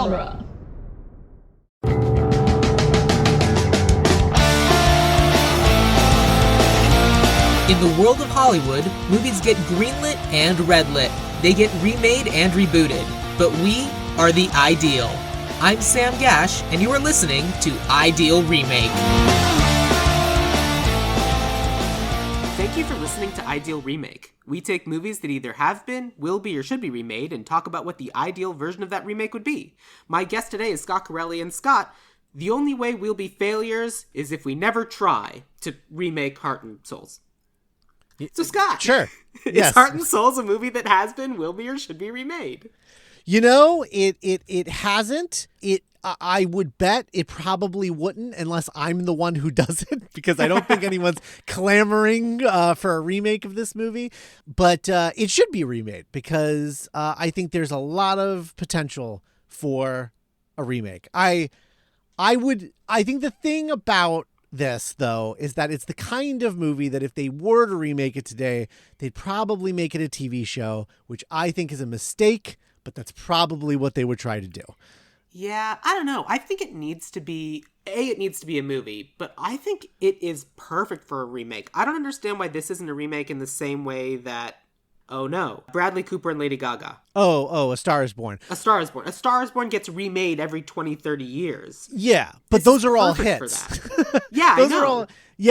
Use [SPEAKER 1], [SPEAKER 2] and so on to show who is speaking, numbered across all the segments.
[SPEAKER 1] genre.
[SPEAKER 2] In the world of Hollywood, movies get greenlit and redlit. They get remade and rebooted. But we are the Ideal. I'm Sam Gasch, and you are listening to Ideal Remake. Thank you for listening to Ideal Remake. We take movies that either have been, will be, or should be remade and talk about what the ideal version of that remake would be. My guest today is Scott Carelli, and Scott, the only way we'll be failures is if we never try to remake Heart and Souls. So Scott,
[SPEAKER 3] sure.
[SPEAKER 2] Is
[SPEAKER 3] Yes.
[SPEAKER 2] Heart and Souls a movie that has been, will be, or should be remade?
[SPEAKER 3] You know, it hasn't. I would bet it probably wouldn't unless I'm the one who does it, because I don't think anyone's clamoring for a remake of this movie. But it should be remade because I think there's a lot of potential for a remake. I think the thing about this, though, is that it's the kind of movie that if they were to remake it today, they'd probably make it a TV show, which I think is a mistake, but that's probably what they would try to do.
[SPEAKER 2] Yeah, I don't know. I think it needs to be a movie, but I think it is perfect for a remake. I don't understand why this isn't a remake in the same way that, oh no, Bradley Cooper and Lady Gaga.
[SPEAKER 3] Oh, A Star is Born.
[SPEAKER 2] A Star is Born. A Star is Born gets remade every 20, 30 years.
[SPEAKER 3] Yeah, but those are all hits.
[SPEAKER 2] For that. Yeah,
[SPEAKER 3] those
[SPEAKER 2] I know.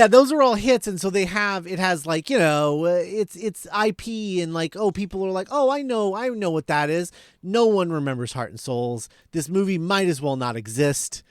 [SPEAKER 3] Those are all hits, and so it has like, it's IP, and like, oh, people are like, oh, I know what that is. No one remembers Heart and Souls. This movie might as well not exist.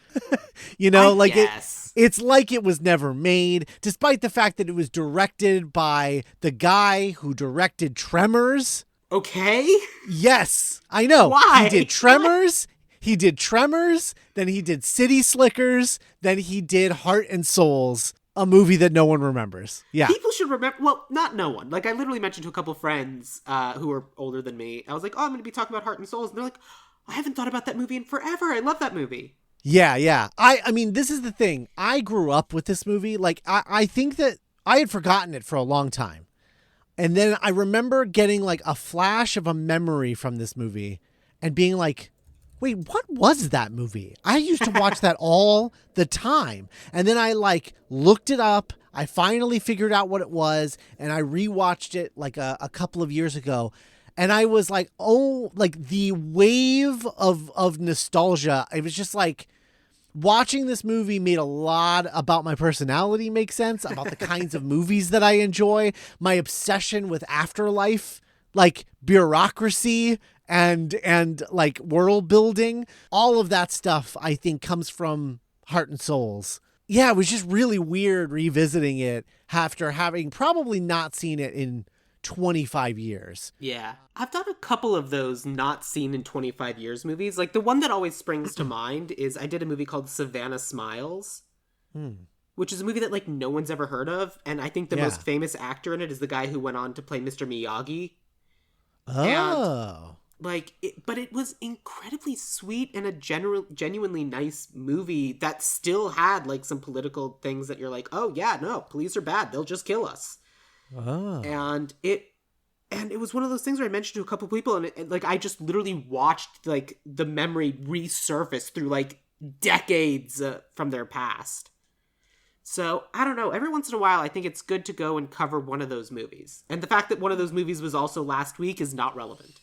[SPEAKER 3] It's like it was never made, despite the fact that it was directed by the guy who directed Tremors.
[SPEAKER 2] Okay.
[SPEAKER 3] Yes, I know.
[SPEAKER 2] Why?
[SPEAKER 3] He did Tremors. He did Tremors. Then he did City Slickers. Then he did Heart and Souls, a movie that no one remembers. Yeah.
[SPEAKER 2] People should remember. Well, not no one. Like, I literally mentioned to a couple friends who are older than me. I was like, oh, I'm going to be talking about Heart and Souls. And they're like, I haven't thought about that movie in forever. I love that movie.
[SPEAKER 3] Yeah. I mean, this is the thing. I grew up with this movie. Like, I think that I had forgotten it for a long time. And then I remember getting like a flash of a memory from this movie and being like, wait, what was that movie? I used to watch that all the time. And then I like looked it up. I finally figured out what it was. And I rewatched it like a couple of years ago. And I was like, oh, like the wave of nostalgia. It was just like watching this movie made a lot about my personality make sense, about the kinds of movies that I enjoy, my obsession with afterlife, like bureaucracy and like world building. All of that stuff, I think, comes from Heart and Souls. Yeah, it was just really weird revisiting it after having probably not seen it in 25 years.
[SPEAKER 2] Yeah. I've done a couple of those not seen in 25 years movies. Like, the one that always springs to mind is I did a movie called Savannah Smiles, which is a movie that, like, no one's ever heard of. And I think the most famous actor in it is the guy who went on to play Mr. Miyagi.
[SPEAKER 3] Oh.
[SPEAKER 2] But it was incredibly sweet and a genuinely nice movie that still had, like, some political things that you're like, oh, yeah, no, police are bad. They'll just kill us.
[SPEAKER 3] Oh.
[SPEAKER 2] And it was one of those things where I mentioned to a couple people, and like, I just literally watched, like, the memory resurface through, like, decades from their past. So, I don't know. Every once in a while, I think it's good to go and cover one of those movies. And the fact that one of those movies was also last week is not relevant.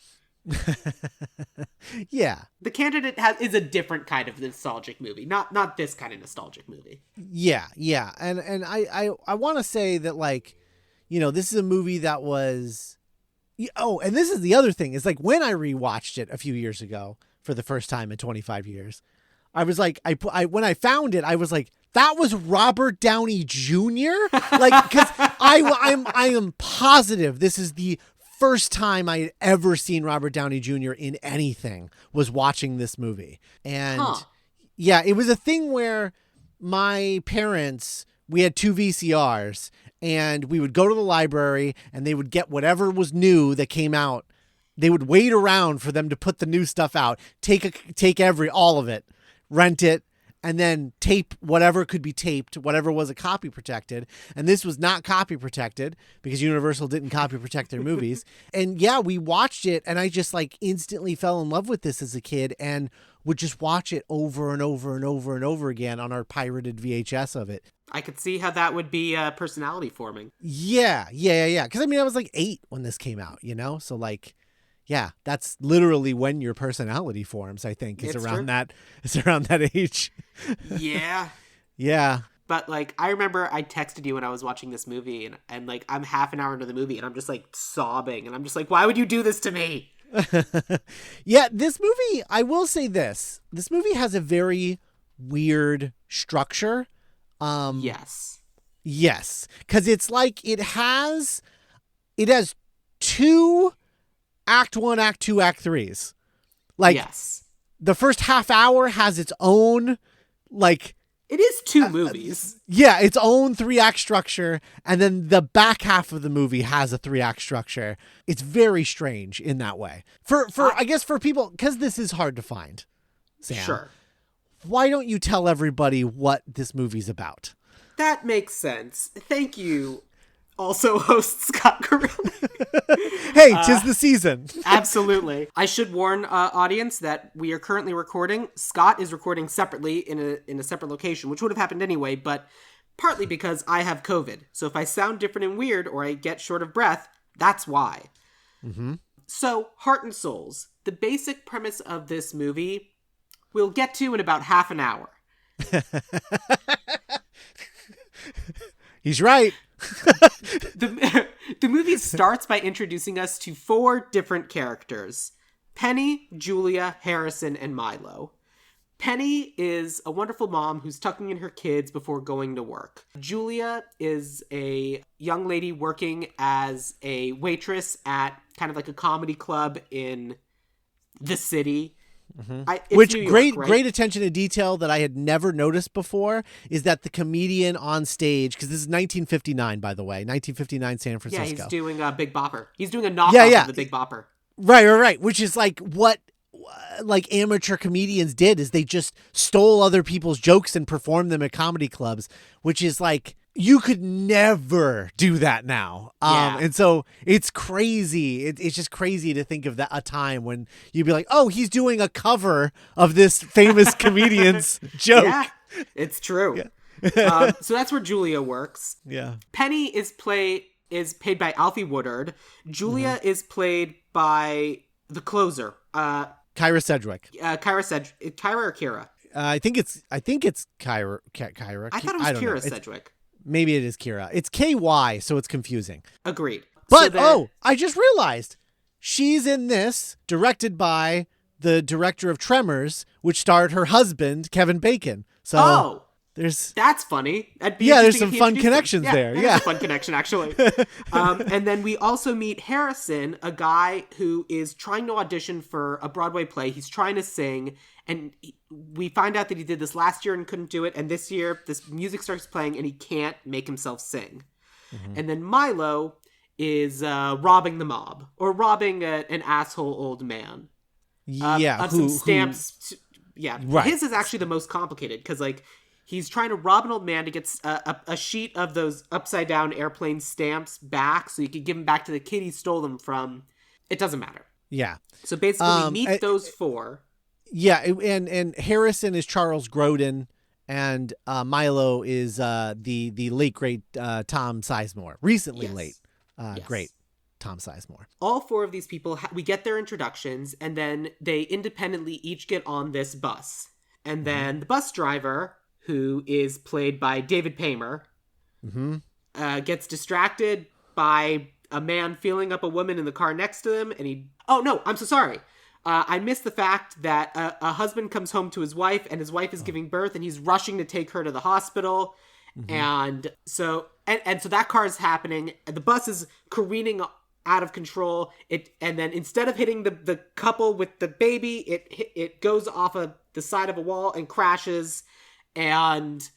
[SPEAKER 3] Yeah.
[SPEAKER 2] The Candidate is a different kind of nostalgic movie, not this kind of nostalgic movie.
[SPEAKER 3] Yeah. And I want to say that, like, this is a movie that was... Oh, and this is the other thing. Is like when I rewatched it a few years ago for the first time in 25 years, I was like, when I found it, I was like, that was Robert Downey Jr. Like, because I am positive this is the first time I had ever seen Robert Downey Jr. in anything was watching this movie. And yeah, it was a thing where my parents, we had 2 VCRs, and we would go to the library and they would get whatever was new that came out. They would wait around for them to put the new stuff out, take all of it, rent it, and then tape whatever could be taped, whatever was a copy protected. And this was not copy protected because Universal didn't copy protect their movies. And yeah, we watched it and I just like instantly fell in love with this as a kid and would just watch it over and over and over and over again on our pirated VHS of it.
[SPEAKER 2] I could see how that would be personality forming.
[SPEAKER 3] Yeah. Because I mean, I was like 8 when this came out, you know? So like, yeah, that's literally when your personality forms, I think, is around that age.
[SPEAKER 2] Yeah.
[SPEAKER 3] Yeah.
[SPEAKER 2] But like, I remember I texted you when I was watching this movie and like, I'm half an hour into the movie and I'm just like sobbing and I'm just like, why would you do this to me?
[SPEAKER 3] Yeah, this movie, I will say this. This movie has a very weird structure.
[SPEAKER 2] Yes.
[SPEAKER 3] Because it's like it has 2 Act 1, Act 2, Act 3s. Like,
[SPEAKER 2] yes.
[SPEAKER 3] The first half hour has its own, like...
[SPEAKER 2] It is 2 movies.
[SPEAKER 3] Yeah, its own 3-act structure, and then the back half of the movie has a 3-act structure. It's very strange in that way. I guess for people, because this is hard to find, Sam. Sure. Why don't you tell everybody what this movie's about?
[SPEAKER 2] That makes sense. Thank you. Also host Scott Carelli.
[SPEAKER 3] Hey, 'tis the season.
[SPEAKER 2] Absolutely. I should warn audience that we are currently recording. Scott is recording separately in a separate location, which would have happened anyway, but partly because I have COVID. So if I sound different and weird or I get short of breath, that's why. Mm-hmm. So, Heart and Souls. The basic premise of this movie we'll get to in about half an hour.
[SPEAKER 3] He's right.
[SPEAKER 2] The movie starts by introducing us to 4 different characters. Penny, Julia, Harrison, and Milo. Penny is a wonderful mom who's tucking in her kids before going to work. Julia is a young lady working as a waitress at kind of like a comedy club in the city.
[SPEAKER 3] Mm-hmm. Which New York, great attention to detail that I had never noticed before is that the comedian on stage, because this is 1959, by the way, 1959 San Francisco.
[SPEAKER 2] Yeah, he's doing a Big Bopper. He's doing a knockoff of the Big Bopper.
[SPEAKER 3] Right. Which is like what like amateur comedians did is they just stole other people's jokes and performed them at comedy clubs, which is like you could never do that now. And so it's crazy. It's just crazy to think of that a time when you'd be like, oh, he's doing a cover of this famous comedian's joke.
[SPEAKER 2] Yeah, it's true. Yeah. So that's where Julia works.
[SPEAKER 3] Yeah.
[SPEAKER 2] Penny is paid by Alfie Woodard. Julia is played by the closer.
[SPEAKER 3] Kyra Sedgwick.
[SPEAKER 2] Kyra or Kira?
[SPEAKER 3] I think it's Kyra.
[SPEAKER 2] I thought it was Kira Sedgwick.
[SPEAKER 3] Maybe it is Kira. It's KY, so it's confusing.
[SPEAKER 2] Agreed.
[SPEAKER 3] But, I just realized she's in this, directed by the director of Tremors, which starred her husband, Kevin Bacon. So that's funny. There's some fun connections there. Yeah,
[SPEAKER 2] a fun connection, actually. And then we also meet Harrison, a guy who is trying to audition for a Broadway play. He's trying to sing, and we find out that he did this last year and couldn't do it. And this year, this music starts playing, and he can't make himself sing. Mm-hmm. And then Milo is robbing the mob, or robbing an asshole old man. Of some stamps. Right. His is actually the most complicated, because, like, he's trying to rob an old man to get a sheet of those upside-down airplane stamps back so he could give them back to the kid he stole them from. It doesn't matter.
[SPEAKER 3] Yeah.
[SPEAKER 2] So basically, we meet those 4.
[SPEAKER 3] Yeah, and Harrison is Charles Grodin, and Milo is the late, great Tom Sizemore. Recently late, great Tom Sizemore. All
[SPEAKER 2] 4 of these people, we get their introductions, and then they independently each get on this bus. And then the bus driver, who is played by David Paymer, gets distracted by a man feeling up a woman in the car next to them, and oh no, I'm so sorry. I missed the fact that a husband comes home to his wife, and his wife is giving birth, and he's rushing to take her to the hospital. Mm-hmm. And so that car is happening, and the bus is careening out of control. And then instead of hitting the couple with the baby, it goes off of the side of a wall and crashes. And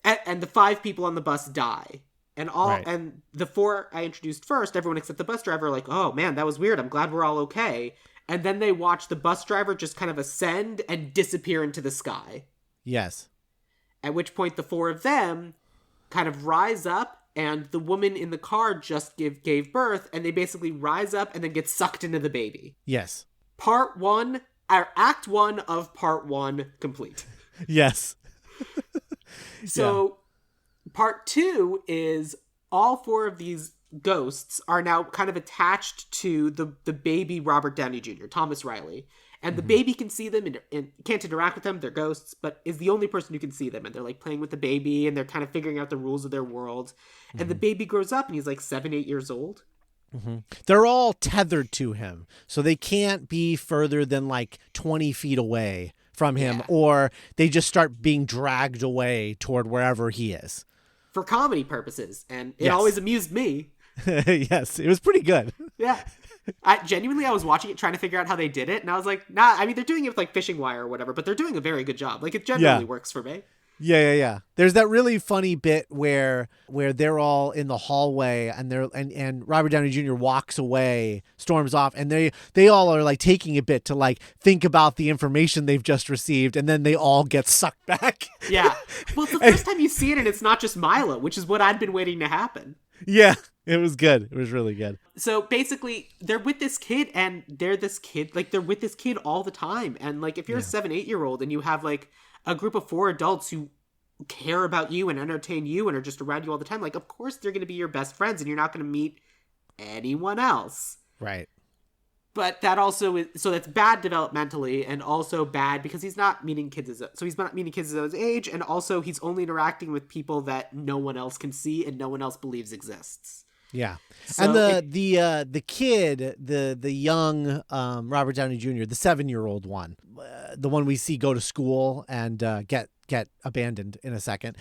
[SPEAKER 2] the 5 people on the bus die. And the 4 I introduced first, everyone except the bus driver, are like, oh man, that was weird. I'm glad we're all okay. And then they watch the bus driver just kind of ascend and disappear into the sky.
[SPEAKER 3] Yes.
[SPEAKER 2] At which point the four of them kind of rise up, and the woman in the car just gave birth, and they basically rise up and then get sucked into the baby.
[SPEAKER 3] Yes.
[SPEAKER 2] Act 1 of part 1 complete.
[SPEAKER 3] Yes.
[SPEAKER 2] So part 2 is all four of these ghosts are now kind of attached to the baby Robert Downey Jr., Thomas Riley. And the baby can see them and can't interact with them. They're ghosts, but is the only person who can see them. And they're like playing with the baby, and they're kind of figuring out the rules of their world. And the baby grows up, and he's like 7, 8 years old.
[SPEAKER 3] They're all tethered to him, so they can't be further than like 20 feet away from him, or they just start being dragged away toward wherever he is.
[SPEAKER 2] For comedy purposes, and it always amused me.
[SPEAKER 3] Yes, it was pretty good.
[SPEAKER 2] Yeah. I was watching it trying to figure out how they did it, and I was like, nah, I mean, they're doing it with like fishing wire or whatever, but they're doing a very good job. Like, it generally works for me.
[SPEAKER 3] Yeah. There's that really funny bit where they're all in the hallway and Robert Downey Jr. walks away, storms off, and they all are like taking a bit to like think about the information they've just received, and then they all get sucked back.
[SPEAKER 2] Yeah. Well, it's the first time you see it, and it's not just Milo, which is what I'd been waiting to happen.
[SPEAKER 3] Yeah. It was good. It was really good.
[SPEAKER 2] So basically, they're with this kid, and they're with this kid all the time. And like, if you're a 7, 8-year-old and you have like a group of 4 adults who care about you and entertain you and are just around you all the time, like, of course they're going to be your best friends, and you're not going to meet anyone else.
[SPEAKER 3] Right.
[SPEAKER 2] But that also is, so that's bad developmentally, and also bad because he's not meeting kids his age, and also he's only interacting with people that no one else can see and no one else believes exists.
[SPEAKER 3] Yeah.
[SPEAKER 2] So
[SPEAKER 3] and the kid, the young Robert Downey Jr., the 7-year-old one, the one we see go to school and get abandoned in a second.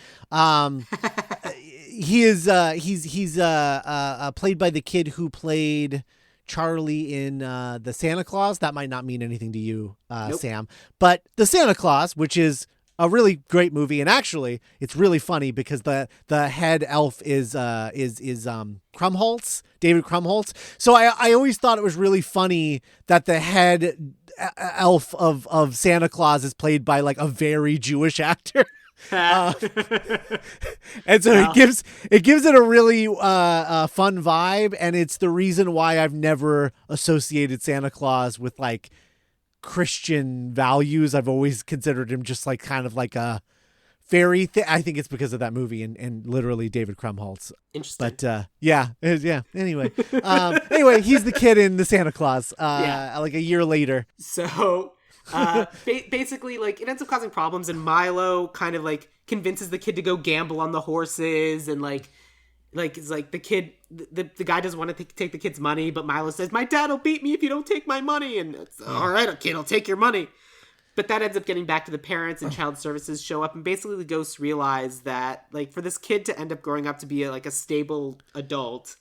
[SPEAKER 3] He's played by the kid who played Charlie in the Santa Claus. That might not mean anything to you,
[SPEAKER 2] Nope.
[SPEAKER 3] Sam, but the Santa Claus, which is a really great movie, and actually it's really funny because the head elf is Krumholtz, David Krumholtz. So I always thought it was really funny that the head elf of Santa Claus is played by like a very Jewish actor. And so it gives it a really fun vibe, and it's the reason why I've never associated Santa Claus with like Christian values. I've always considered him just like kind of like a fairy thing. I think it's because of that movie and literally David Krumholtz.
[SPEAKER 2] Interesting.
[SPEAKER 3] But Anyway, he's the kid in the Santa Claus. Like a year later.
[SPEAKER 2] So basically, like, it ends up causing problems, and Milo kind of like convinces the kid to go gamble on the horses, and like it's like the kid, the guy doesn't want to take the kid's money, but Milo says, my dad will beat me if you don't take my money, and it's all right, kid, I'll take your money. But that ends up getting back to the parents, and child services show up, and basically the ghosts realize that like for this kid to end up growing up to be a stable adult,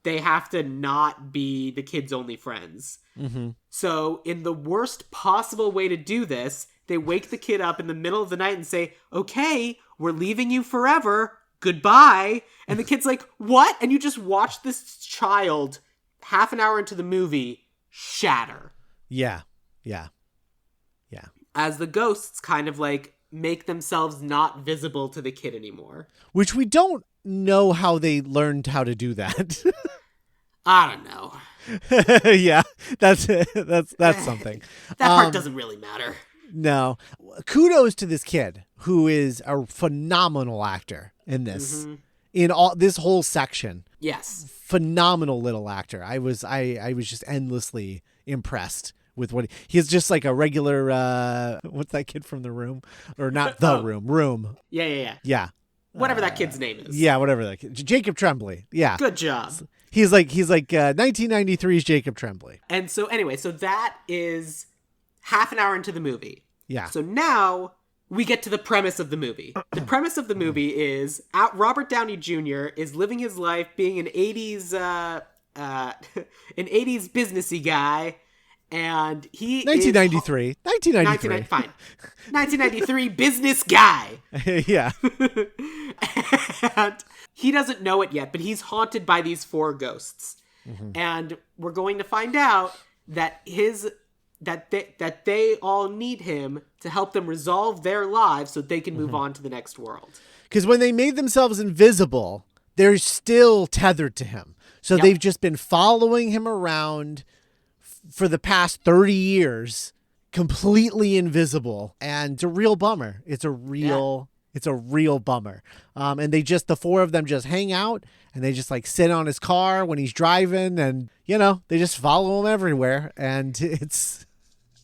[SPEAKER 2] they have to not be the kid's only friends. Mm-hmm. So in the worst possible way to do this, they wake the kid up in the middle of the night and say, okay, we're leaving you forever. Goodbye. And the kid's like, what? And you just watch this child half an hour into the movie shatter.
[SPEAKER 3] Yeah.
[SPEAKER 2] As the ghosts kind of like make themselves not visible to the kid anymore.
[SPEAKER 3] Which we don't know how they learned how to do that.
[SPEAKER 2] I don't know.
[SPEAKER 3] Yeah, that's something.
[SPEAKER 2] That part doesn't really matter.
[SPEAKER 3] No. Kudos to this kid who is a phenomenal actor in this. Mm-hmm. In all this whole section.
[SPEAKER 2] Yes.
[SPEAKER 3] Phenomenal little actor. I was just endlessly impressed with what he's just like a regular what's that kid from The Room? Or not The Room. Yeah.
[SPEAKER 2] Whatever that kid's name is.
[SPEAKER 3] Yeah, whatever that kid. Jacob Tremblay. Yeah.
[SPEAKER 2] Good job.
[SPEAKER 3] He's like 1993's Jacob Tremblay.
[SPEAKER 2] And so anyway, so that is half an hour into the movie.
[SPEAKER 3] Yeah.
[SPEAKER 2] So now we get to the premise of the movie. The premise of the movie is Robert Downey Jr. is living his life being an 80s businessy guy, and he
[SPEAKER 3] 1993.
[SPEAKER 2] 1993 business guy.
[SPEAKER 3] Yeah.
[SPEAKER 2] And he doesn't know it yet, but he's haunted by these 4 ghosts. Mm-hmm. And we're going to find out that his that they all need him to help them resolve their lives so they can move on to the next world.
[SPEAKER 3] Because when they made themselves invisible, they're still tethered to him. So they've just been following him around for the past 30 years, completely invisible. And it's a real bummer. It's a real bummer. And the four of them just hang out and they just like sit on his car when he's driving and, they just follow him everywhere. And it's...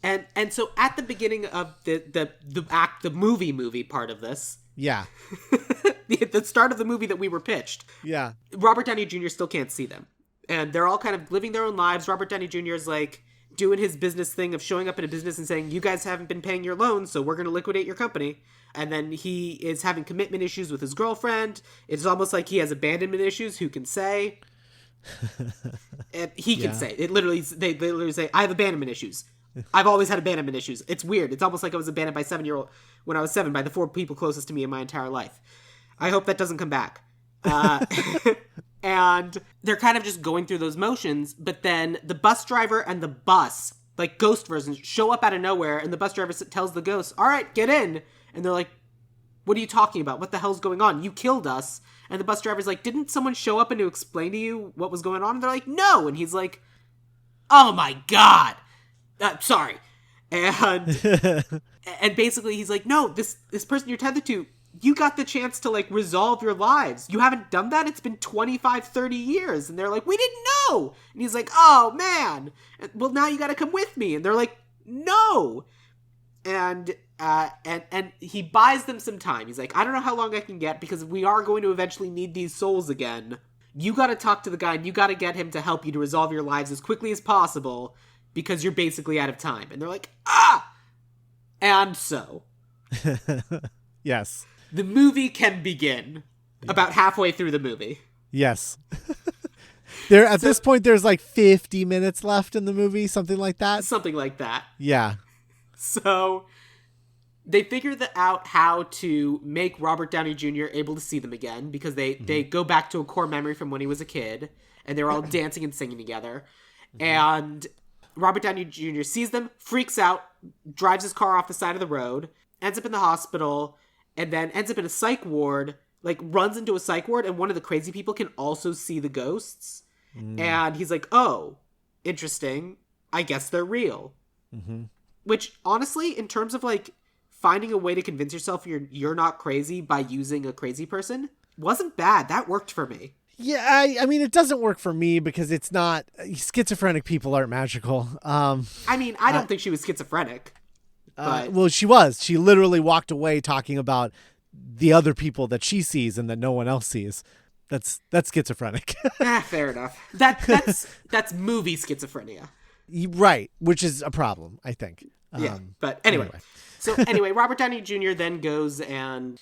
[SPEAKER 2] And so at the beginning of the movie part of this...
[SPEAKER 3] Yeah.
[SPEAKER 2] The start of the movie that we were pitched.
[SPEAKER 3] Yeah.
[SPEAKER 2] Robert Downey Jr. still can't see them. And they're all kind of living their own lives. Robert Downey Jr. is like doing his business thing of showing up in a business and saying, you guys haven't been paying your loans, so we're going to liquidate your company. And then he is having commitment issues with his girlfriend. It's almost like he has abandonment issues. Who can say? And he can say. They literally say, I have abandonment issues. I've always had abandonment issues. It's weird. It's almost like I was abandoned by when I was 7 by the 4 people closest to me in my entire life. I hope that doesn't come back. And they're kind of just going through those motions, but then the bus driver and the bus, like ghost versions, show up out of nowhere, and the bus driver tells the ghost, all right, get in. And they're like, what are you talking about? What the hell's going on? You killed us. And the bus driver's like, didn't someone show up and to explain to you what was going on? And they're like, no. And he's like, oh my God. Sorry. And basically he's like, no, this person you're tethered to, you got the chance to like resolve your lives. You haven't done that? It's been 25, 30 years. And they're like, we didn't know. And he's like, oh man. Well, now you got to come with me. And they're like, no. And he buys them some time. He's like, I don't know how long I can get because we are going to eventually need these souls again. You got to talk to the guy and you got to get him to help you to resolve your lives as quickly as possible because you're basically out of time. And they're like, ah! And so.
[SPEAKER 3] Yes.
[SPEAKER 2] The movie can begin about halfway through the movie.
[SPEAKER 3] Yes. This point, there's like 50 minutes left in the movie, something like that.
[SPEAKER 2] Something like that.
[SPEAKER 3] Yeah.
[SPEAKER 2] So they figure out how to make Robert Downey Jr. able to see them again because they go back to a core memory from when he was a kid and they're all dancing and singing together. And Robert Downey Jr. sees them, freaks out, drives his car off the side of the road, ends up in the hospital, and then ends up in a psych ward, like runs into a psych ward, and one of the crazy people can also see the ghosts. And he's like, oh, interesting. I guess they're real. Which, honestly, in terms of like finding a way to convince yourself you're not crazy by using a crazy person, wasn't bad. That worked for me.
[SPEAKER 3] Yeah, I mean, it doesn't work for me because it's not... Schizophrenic people aren't magical.
[SPEAKER 2] I mean, I don't think she was schizophrenic.
[SPEAKER 3] Well, she was. She literally walked away talking about the other people that she sees and that no one else sees. That's schizophrenic.
[SPEAKER 2] Fair enough. That's movie schizophrenia.
[SPEAKER 3] Right, which is a problem, I think.
[SPEAKER 2] Yeah, but anyway. So Robert Downey Jr. then goes and...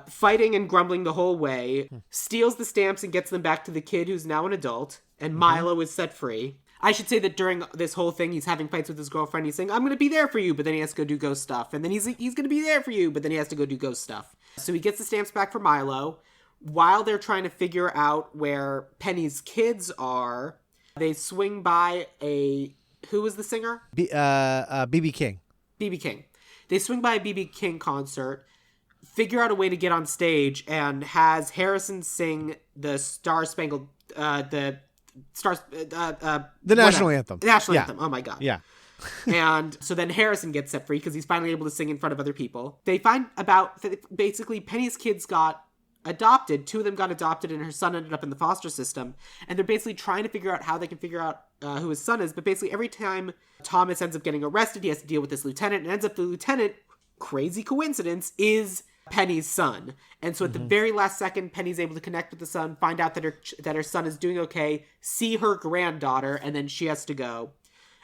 [SPEAKER 2] fighting and grumbling the whole way, steals the stamps and gets them back to the kid who's now an adult, and Milo is set free. I should say that during this whole thing, he's having fights with his girlfriend. He's saying, I'm going to be there for you, but then he has to go do ghost stuff. And then he's going to be there for you, but then he has to go do ghost stuff. So he gets the stamps back for Milo. While they're trying to figure out where Penny's kids are, they swing by who was the singer?
[SPEAKER 3] B.B. King.
[SPEAKER 2] B.B. King. They swing by a B.B. King concert, figure out a way to get on stage, and has Harrison sing the Star-Spangled... the
[SPEAKER 3] national anthem.
[SPEAKER 2] The national anthem. Oh my God.
[SPEAKER 3] Yeah.
[SPEAKER 2] And so then Harrison gets set free because he's finally able to sing in front of other people. They find about basically Penny's kids got adopted. 2 of them got adopted and her son ended up in the foster system. And they're basically trying to figure out how they can figure out who his son is. But basically every time Thomas ends up getting arrested, he has to deal with this lieutenant, and ends up the lieutenant, crazy coincidence, is Penny's son. And so at the very last second, Penny's able to connect with the son, find out that her son is doing okay, see her granddaughter, and then she has to go.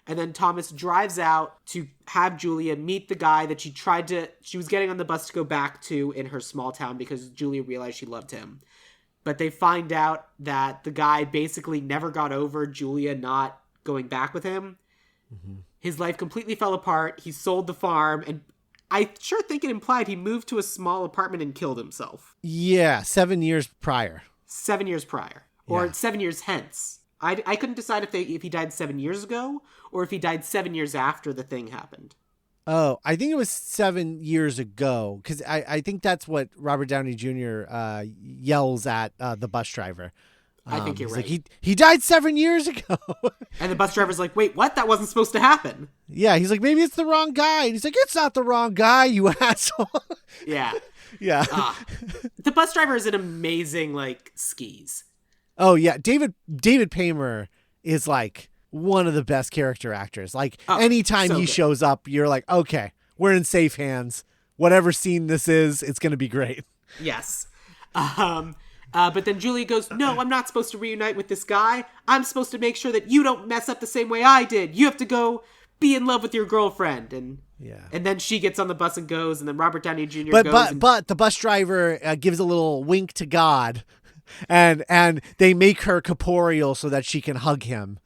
[SPEAKER 2] And then Thomas drives out to have Julia meet the guy that she was getting on the bus to go back to in her small town because Julia realized she loved him. But they find out that the guy basically never got over Julia not going back with him. His life completely fell apart. He sold the farm, and I sure think it implied he moved to a small apartment and killed himself.
[SPEAKER 3] Yeah, 7 years prior.
[SPEAKER 2] 7 years prior. Or 7 years hence. I couldn't decide if he died 7 years ago or if he died 7 years after the thing happened.
[SPEAKER 3] Oh, I think it was 7 years ago, because I think that's what Robert Downey Jr. Yells at the bus driver.
[SPEAKER 2] I think you're right.
[SPEAKER 3] Like, he died 7 years ago.
[SPEAKER 2] And the bus driver's like, wait, what? That wasn't supposed to happen.
[SPEAKER 3] Yeah, he's like, maybe it's the wrong guy. And he's like, it's not the wrong guy, you asshole.
[SPEAKER 2] Yeah.
[SPEAKER 3] Yeah.
[SPEAKER 2] The bus driver is an amazing, like, skis.
[SPEAKER 3] Oh, yeah. David Paymer is, like, one of the best character actors. Like, anytime he shows up, you're like, okay, we're in safe hands. Whatever scene this is, it's going to be great.
[SPEAKER 2] Yes. But then Julia goes, no, I'm not supposed to reunite with this guy. I'm supposed to make sure that you don't mess up the same way I did. You have to go be in love with your girlfriend. And then she gets on the bus and goes, and then Robert Downey Jr. goes.
[SPEAKER 3] But the bus driver gives a little wink to God, and they make her corporeal so that she can hug him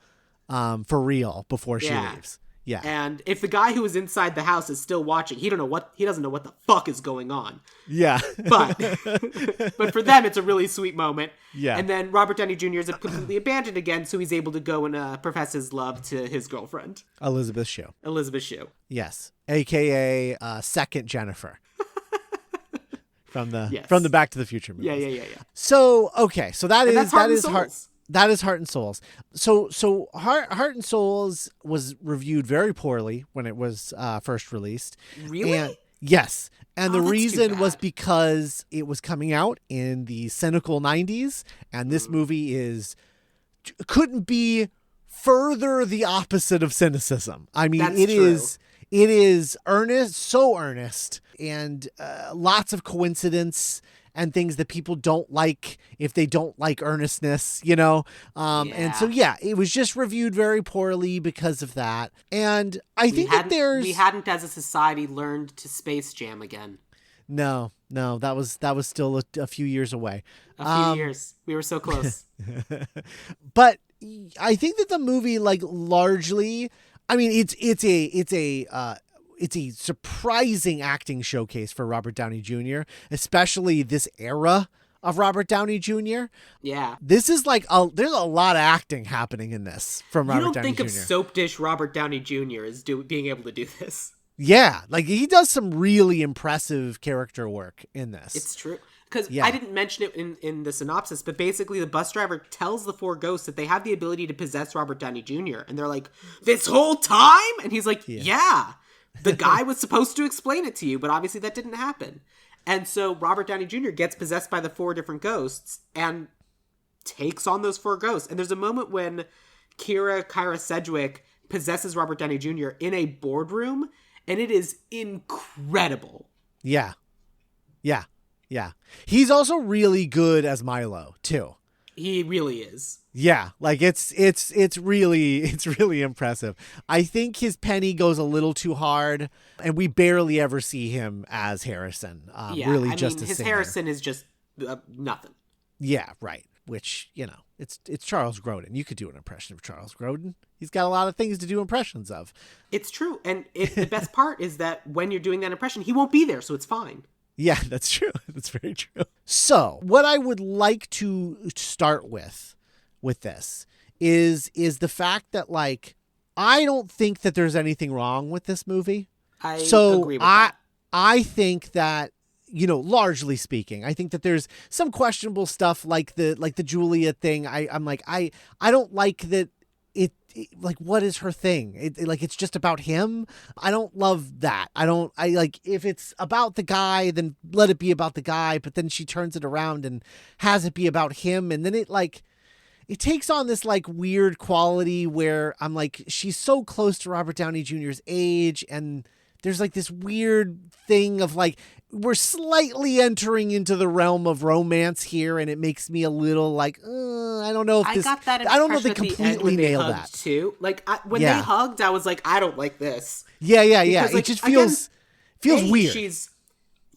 [SPEAKER 3] for real before she leaves. Yeah.
[SPEAKER 2] And if the guy who was inside the house is still watching, he doesn't know what the fuck is going on.
[SPEAKER 3] Yeah.
[SPEAKER 2] But for them, it's a really sweet moment.
[SPEAKER 3] Yeah.
[SPEAKER 2] And then Robert Downey Jr. is completely abandoned again, so he's able to go and profess his love to his girlfriend.
[SPEAKER 3] Elizabeth Shue.
[SPEAKER 2] Yes.
[SPEAKER 3] AKA second Jennifer. From the Back to the Future movies.
[SPEAKER 2] Yeah.
[SPEAKER 3] So, okay. So that is Heart. That is Heart and Souls. So Heart and Souls was reviewed very poorly when it was first released.
[SPEAKER 2] Really?
[SPEAKER 3] And, yes. And the reason was because it was coming out in the cynical 90s, and this movie couldn't be further the opposite of cynicism. I mean, it is earnest, so earnest, and lots of coincidence and things that people don't like if they don't like earnestness, you know? And so, it was just reviewed very poorly because of that. And I think we
[SPEAKER 2] hadn't as a society learned to Space Jam again.
[SPEAKER 3] No, that was still a few years away.
[SPEAKER 2] A few years. We were so close.
[SPEAKER 3] But I think that the movie, like, largely, I mean, it's a surprising acting showcase for Robert Downey Jr., especially this era of Robert Downey Jr.
[SPEAKER 2] Yeah.
[SPEAKER 3] This is like, there's a lot of acting happening in this from Robert Downey Jr.
[SPEAKER 2] You don't think of soap dish Robert Downey Jr. as being able to do this.
[SPEAKER 3] Yeah. Like, he does some really impressive character work in this.
[SPEAKER 2] It's true. Because I didn't mention it in the synopsis, but basically the bus driver tells the four ghosts that they have the ability to possess Robert Downey Jr. And they're like, this whole time? And he's like, yeah. The guy was supposed to explain it to you, but obviously that didn't happen. And so Robert Downey Jr. gets possessed by the four different ghosts and takes on those four ghosts. And there's a moment when Kyra Sedgwick possesses Robert Downey Jr. in a boardroom, and it is incredible.
[SPEAKER 3] Yeah. He's also really good as Milo, too.
[SPEAKER 2] He really is.
[SPEAKER 3] Yeah, like it's really impressive. I think his penny goes a little too hard, and we barely ever see him as Harrison. His
[SPEAKER 2] Harrison is just nothing.
[SPEAKER 3] Yeah, right. Which, you know, it's Charles Grodin. You could do an impression of Charles Grodin. He's got a lot of things to do impressions of.
[SPEAKER 2] It's true, and the best part is that when you're doing that impression, he won't be there, so it's fine.
[SPEAKER 3] Yeah, that's true. That's very true. So, what I would like to start with this is the fact that, like, I don't think that there's anything wrong with this movie.
[SPEAKER 2] I agree with that.
[SPEAKER 3] I think that, you know, largely speaking, I think that there's some questionable stuff like the Julia thing. I'm like, I don't like that. Like, what is her thing? It's just about him. I don't love that. I like, if it's about the guy, then let it be about the guy, but then she turns it around and has it be about him. And then it takes on this, like, weird quality where I'm like, she's so close to Robert Downey Jr.'s age, and there's, like, this weird thing of, like, we're slightly entering into the realm of romance here, and it makes me a little like, I don't know if this. I don't know if they completely nailed that
[SPEAKER 2] too. Like, when they hugged, I was like, I don't like this.
[SPEAKER 3] Yeah. Because, like, it just feels weird.
[SPEAKER 2] She's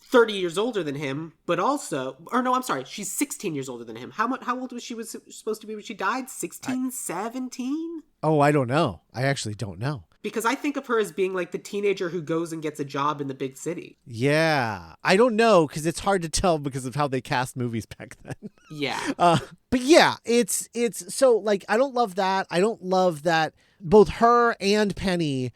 [SPEAKER 2] 30 years older than him, but also, or no, I'm sorry, she's 16 years older than him. How old was she supposed to be when she died? 16, 17?
[SPEAKER 3] Oh, I don't know. I actually don't know.
[SPEAKER 2] Because I think of her as being like the teenager who goes and gets a job in the big city.
[SPEAKER 3] Yeah. I don't know, because it's hard to tell because of how they cast movies back then.
[SPEAKER 2] Yeah.
[SPEAKER 3] But yeah, it's so like, I don't love that. I don't love that both her and Penny,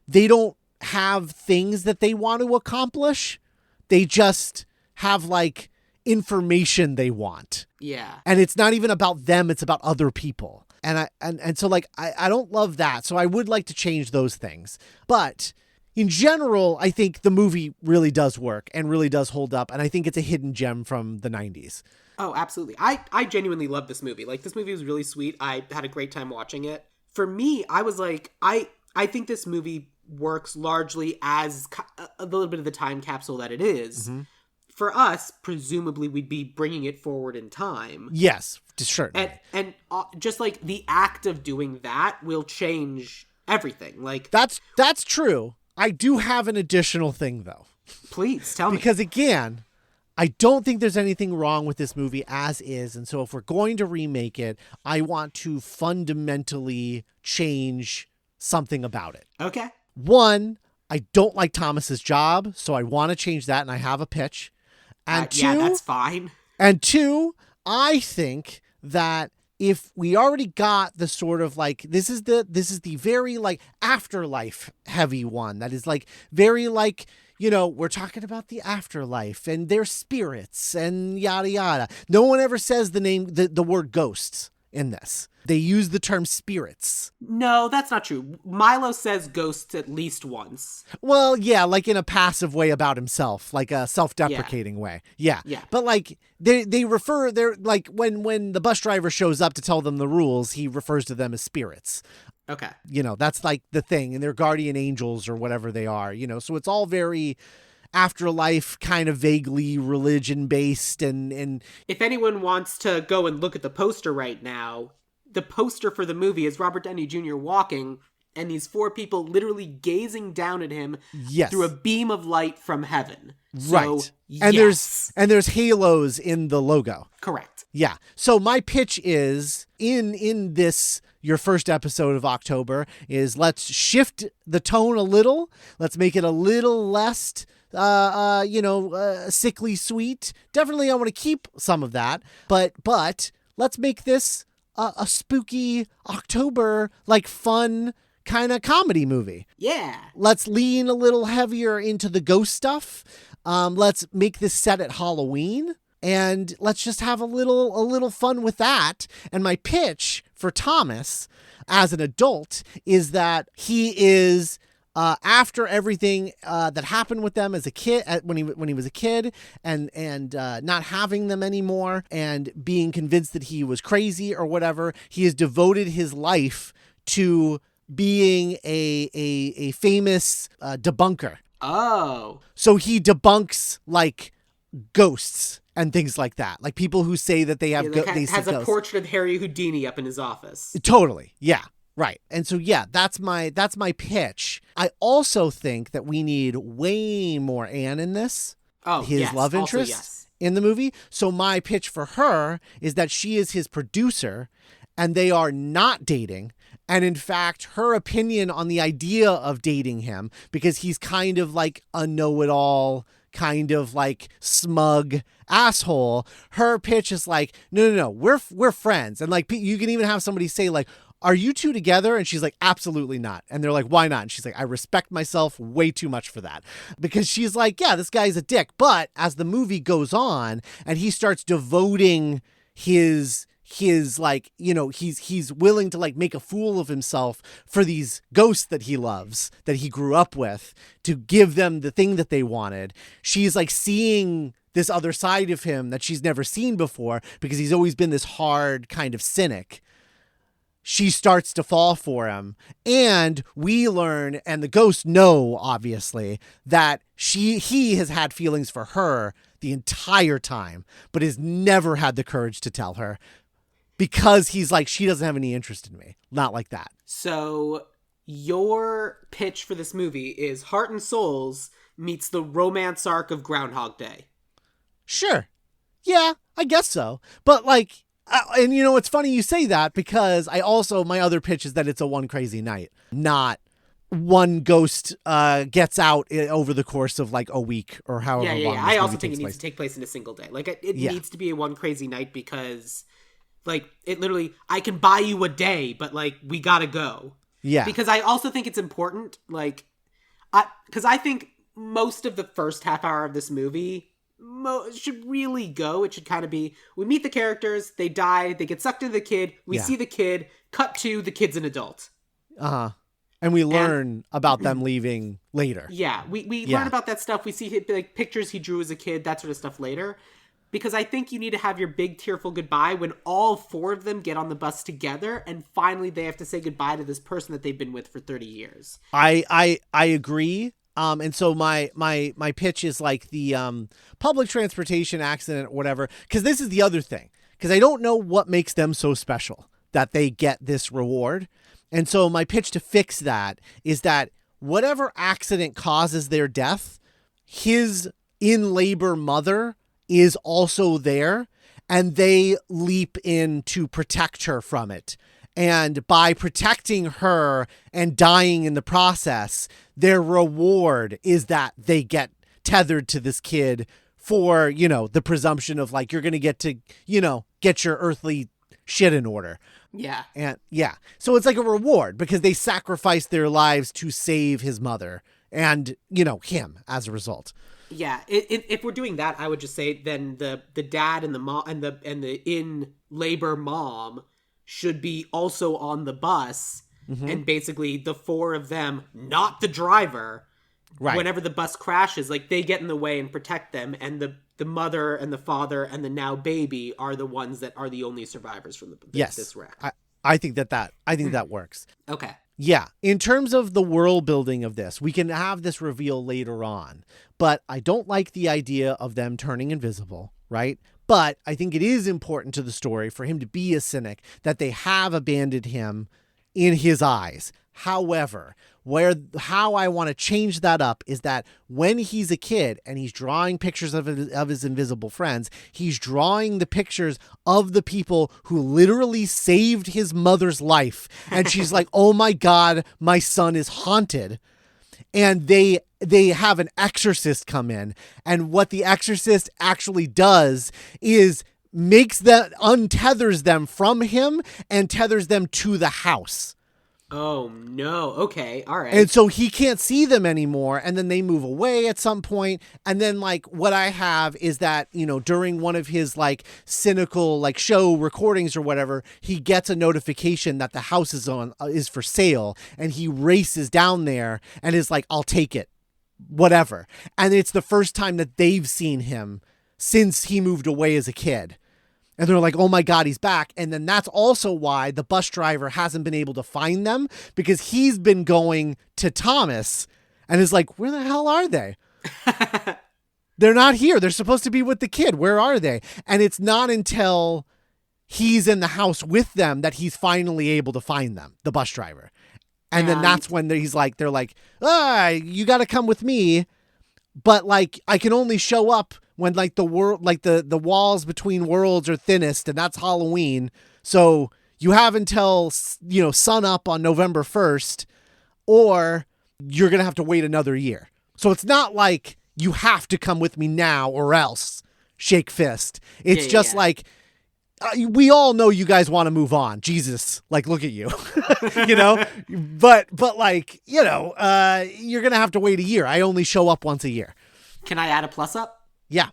[SPEAKER 3] they don't have things that they want to accomplish. They just have like information they want.
[SPEAKER 2] Yeah.
[SPEAKER 3] And it's not even about them, it's about other people. And so like I don't love that. So I would like to change those things. But in general, I think the movie really does work and really does hold up. And I think it's a hidden gem from the 90s.
[SPEAKER 2] Oh, absolutely. I genuinely love this movie. Like, this movie was really sweet. I had a great time watching it. For me, I was like, I think this movie works largely as a little bit of the time capsule that it is.
[SPEAKER 3] Mm-hmm.
[SPEAKER 2] For us, presumably, we'd be bringing it forward in time.
[SPEAKER 3] Yes, sure.
[SPEAKER 2] And just like the act of doing that will change everything. Like,
[SPEAKER 3] that's true. I do have an additional thing though.
[SPEAKER 2] Please tell me.
[SPEAKER 3] Because again, I don't think there's anything wrong with this movie as is. And so if we're going to remake it, I want to fundamentally change something about it.
[SPEAKER 2] Okay.
[SPEAKER 3] One, I don't like Thomas's job, so I want to change that, and I have a pitch. And two,
[SPEAKER 2] yeah, that's fine.
[SPEAKER 3] And two, I think that if we already got the sort of like, this is the very like afterlife heavy one that is like very like, you know, we're talking about the afterlife and their spirits and yada yada. No one ever says the word ghosts in this. They use the term spirits.
[SPEAKER 2] No, that's not true. Milo says ghosts at least once.
[SPEAKER 3] Well, yeah, like in a passive way about himself, like a self-deprecating way. Yeah. But like they're like when the bus driver shows up to tell them the rules, he refers to them as spirits.
[SPEAKER 2] Okay.
[SPEAKER 3] You know, that's like the thing, and they're guardian angels or whatever they are, you know. So it's all very afterlife, kind of vaguely religion based. And
[SPEAKER 2] if anyone wants to go and look at the poster right now, the poster for the movie is Robert Downey Jr. walking, and these four people literally gazing down at him through a beam of light from heaven.
[SPEAKER 3] Right.
[SPEAKER 2] So,
[SPEAKER 3] and
[SPEAKER 2] yes.
[SPEAKER 3] there's halos in the logo.
[SPEAKER 2] Correct.
[SPEAKER 3] Yeah. So my pitch is in this, your first episode of October, is let's shift the tone a little. Let's make it a little less sickly sweet. Definitely I want to keep some of that, but let's make this a spooky October, like fun kind of comedy movie.
[SPEAKER 2] Yeah.
[SPEAKER 3] Let's lean a little heavier into the ghost stuff. Let's make this set at Halloween, and let's just have a little fun with that. And my pitch for Thomas as an adult is that he is after everything that happened with them as a kid, when he was a kid, and not having them anymore, and being convinced that he was crazy or whatever, he has devoted his life to being a famous debunker.
[SPEAKER 2] Oh.
[SPEAKER 3] So he debunks like ghosts and things like that, like people who say that they have they see
[SPEAKER 2] has a
[SPEAKER 3] ghosts.
[SPEAKER 2] portrait of Harry Houdini up in his office.
[SPEAKER 3] Totally, yeah. Right. And so, yeah, that's my pitch. I also think that we need way more Anne in this.
[SPEAKER 2] Oh,
[SPEAKER 3] his
[SPEAKER 2] yes.
[SPEAKER 3] love interest in the movie. So my pitch for her is that she is his producer and they are not dating. And in fact, her opinion on the idea of dating him, because he's kind of like a know-it-all, kind of like smug asshole, her pitch is like, no, we're friends. And like, you can even have somebody say like, are you two together? And she's like, absolutely not. And they're like, why not? And she's like, I respect myself way too much for that. Because she's like, yeah, this guy's a dick. But as the movie goes on and he starts devoting his like, you know, he's willing to like make a fool of himself for these ghosts that he loves, that he grew up with, to give them the thing that they wanted. She's like seeing this other side of him that she's never seen before, because he's always been this hard kind of cynic. She starts to fall for him, and we learn, and the ghosts know, obviously, that he has had feelings for her the entire time, but has never had the courage to tell her, because he's like, she doesn't have any interest in me. Not like that.
[SPEAKER 2] So your pitch for this movie is Heart and Souls meets the romance arc of Groundhog Day.
[SPEAKER 3] Sure. Yeah, I guess so. But like, and you know, it's funny you say that, because my other pitch is that it's a one crazy night, not one ghost gets out over the course of like a week or however long.
[SPEAKER 2] I also think it needs to take place in a single day. Like it needs to be a one crazy night because like it literally, I can buy you a day, but like we gotta go.
[SPEAKER 3] Yeah.
[SPEAKER 2] Because I also think it's important, like, because I think most of the first half hour of this movie should really go. It should kind of be, we meet the characters, they die, they get sucked into the kid, we see the kid, cut to the kid's an adult.
[SPEAKER 3] And we learn about them leaving later.
[SPEAKER 2] Yeah, we learn about that stuff. We see like pictures he drew as a kid, that sort of stuff later. Because I think you need to have your big tearful goodbye when all four of them get on the bus together and finally they have to say goodbye to this person that they've been with for 30 years.
[SPEAKER 3] I agree. And so my pitch is like the public transportation accident or whatever, because this is the other thing. Because I don't know what makes them so special that they get this reward. And so my pitch to fix that is that whatever accident causes their death, his in labor mother is also there, and they leap in to protect her from it. And by protecting her and dying in the process, their reward is that they get tethered to this kid for, you know, the presumption of like, you're going to get to, you know, get your earthly shit in order.
[SPEAKER 2] Yeah.
[SPEAKER 3] And yeah. So it's like a reward because they sacrificed their lives to save his mother and, you know, him as a result.
[SPEAKER 2] Yeah, if we're doing that, I would just say then the dad and the mom and the in labor mom should be also on the bus, and basically the four of them, not the driver, right? Whenever the bus crashes, like they get in the way and protect them, and the mother and the father and the now baby are the ones that are the only survivors from this wreck.
[SPEAKER 3] I think that works.
[SPEAKER 2] Okay.
[SPEAKER 3] Yeah, in terms of the world building of this, we can have this reveal later on, but I don't like the idea of them turning invisible, right? But I think it is important to the story for him to be a cynic, that they have abandoned him in his eyes. However, how I want to change that up is that when he's a kid and he's drawing pictures of his invisible friends, he's drawing the pictures of the people who literally saved his mother's life. And she's like, oh my God, my son is haunted. And they have an exorcist come in. And what the exorcist actually does is untethers them from him and tethers them to the house.
[SPEAKER 2] Oh, no. Okay. All right.
[SPEAKER 3] And so he can't see them anymore. And then they move away at some point. And then like what I have is that, you know, during one of his like cynical like show recordings or whatever, he gets a notification that the house is for sale. And he races down there and is like, I'll take it, whatever. And it's the first time that they've seen him since he moved away as a kid. And they're like, oh my God, he's back. And then that's also why the bus driver hasn't been able to find them, because he's been going to Thomas and is like, where the hell are they? They're not here. They're supposed to be with the kid. Where are they? And it's not until he's in the house with them that he's finally able to find them, the bus driver. And then that's when they're like, you got to come with me. But like, I can only show up when like the world, like the walls between worlds are thinnest, and that's Halloween. So you have until, you know, sun up on November 1st, or you're going to have to wait another year. So it's not like you have to come with me now or else shake fist. It's just like, we all know you guys want to move on. Jesus, like, look at you, you know, but like, you know, you're going to have to wait a year. I only show up once a year.
[SPEAKER 2] Can I add a plus up?
[SPEAKER 3] Yeah.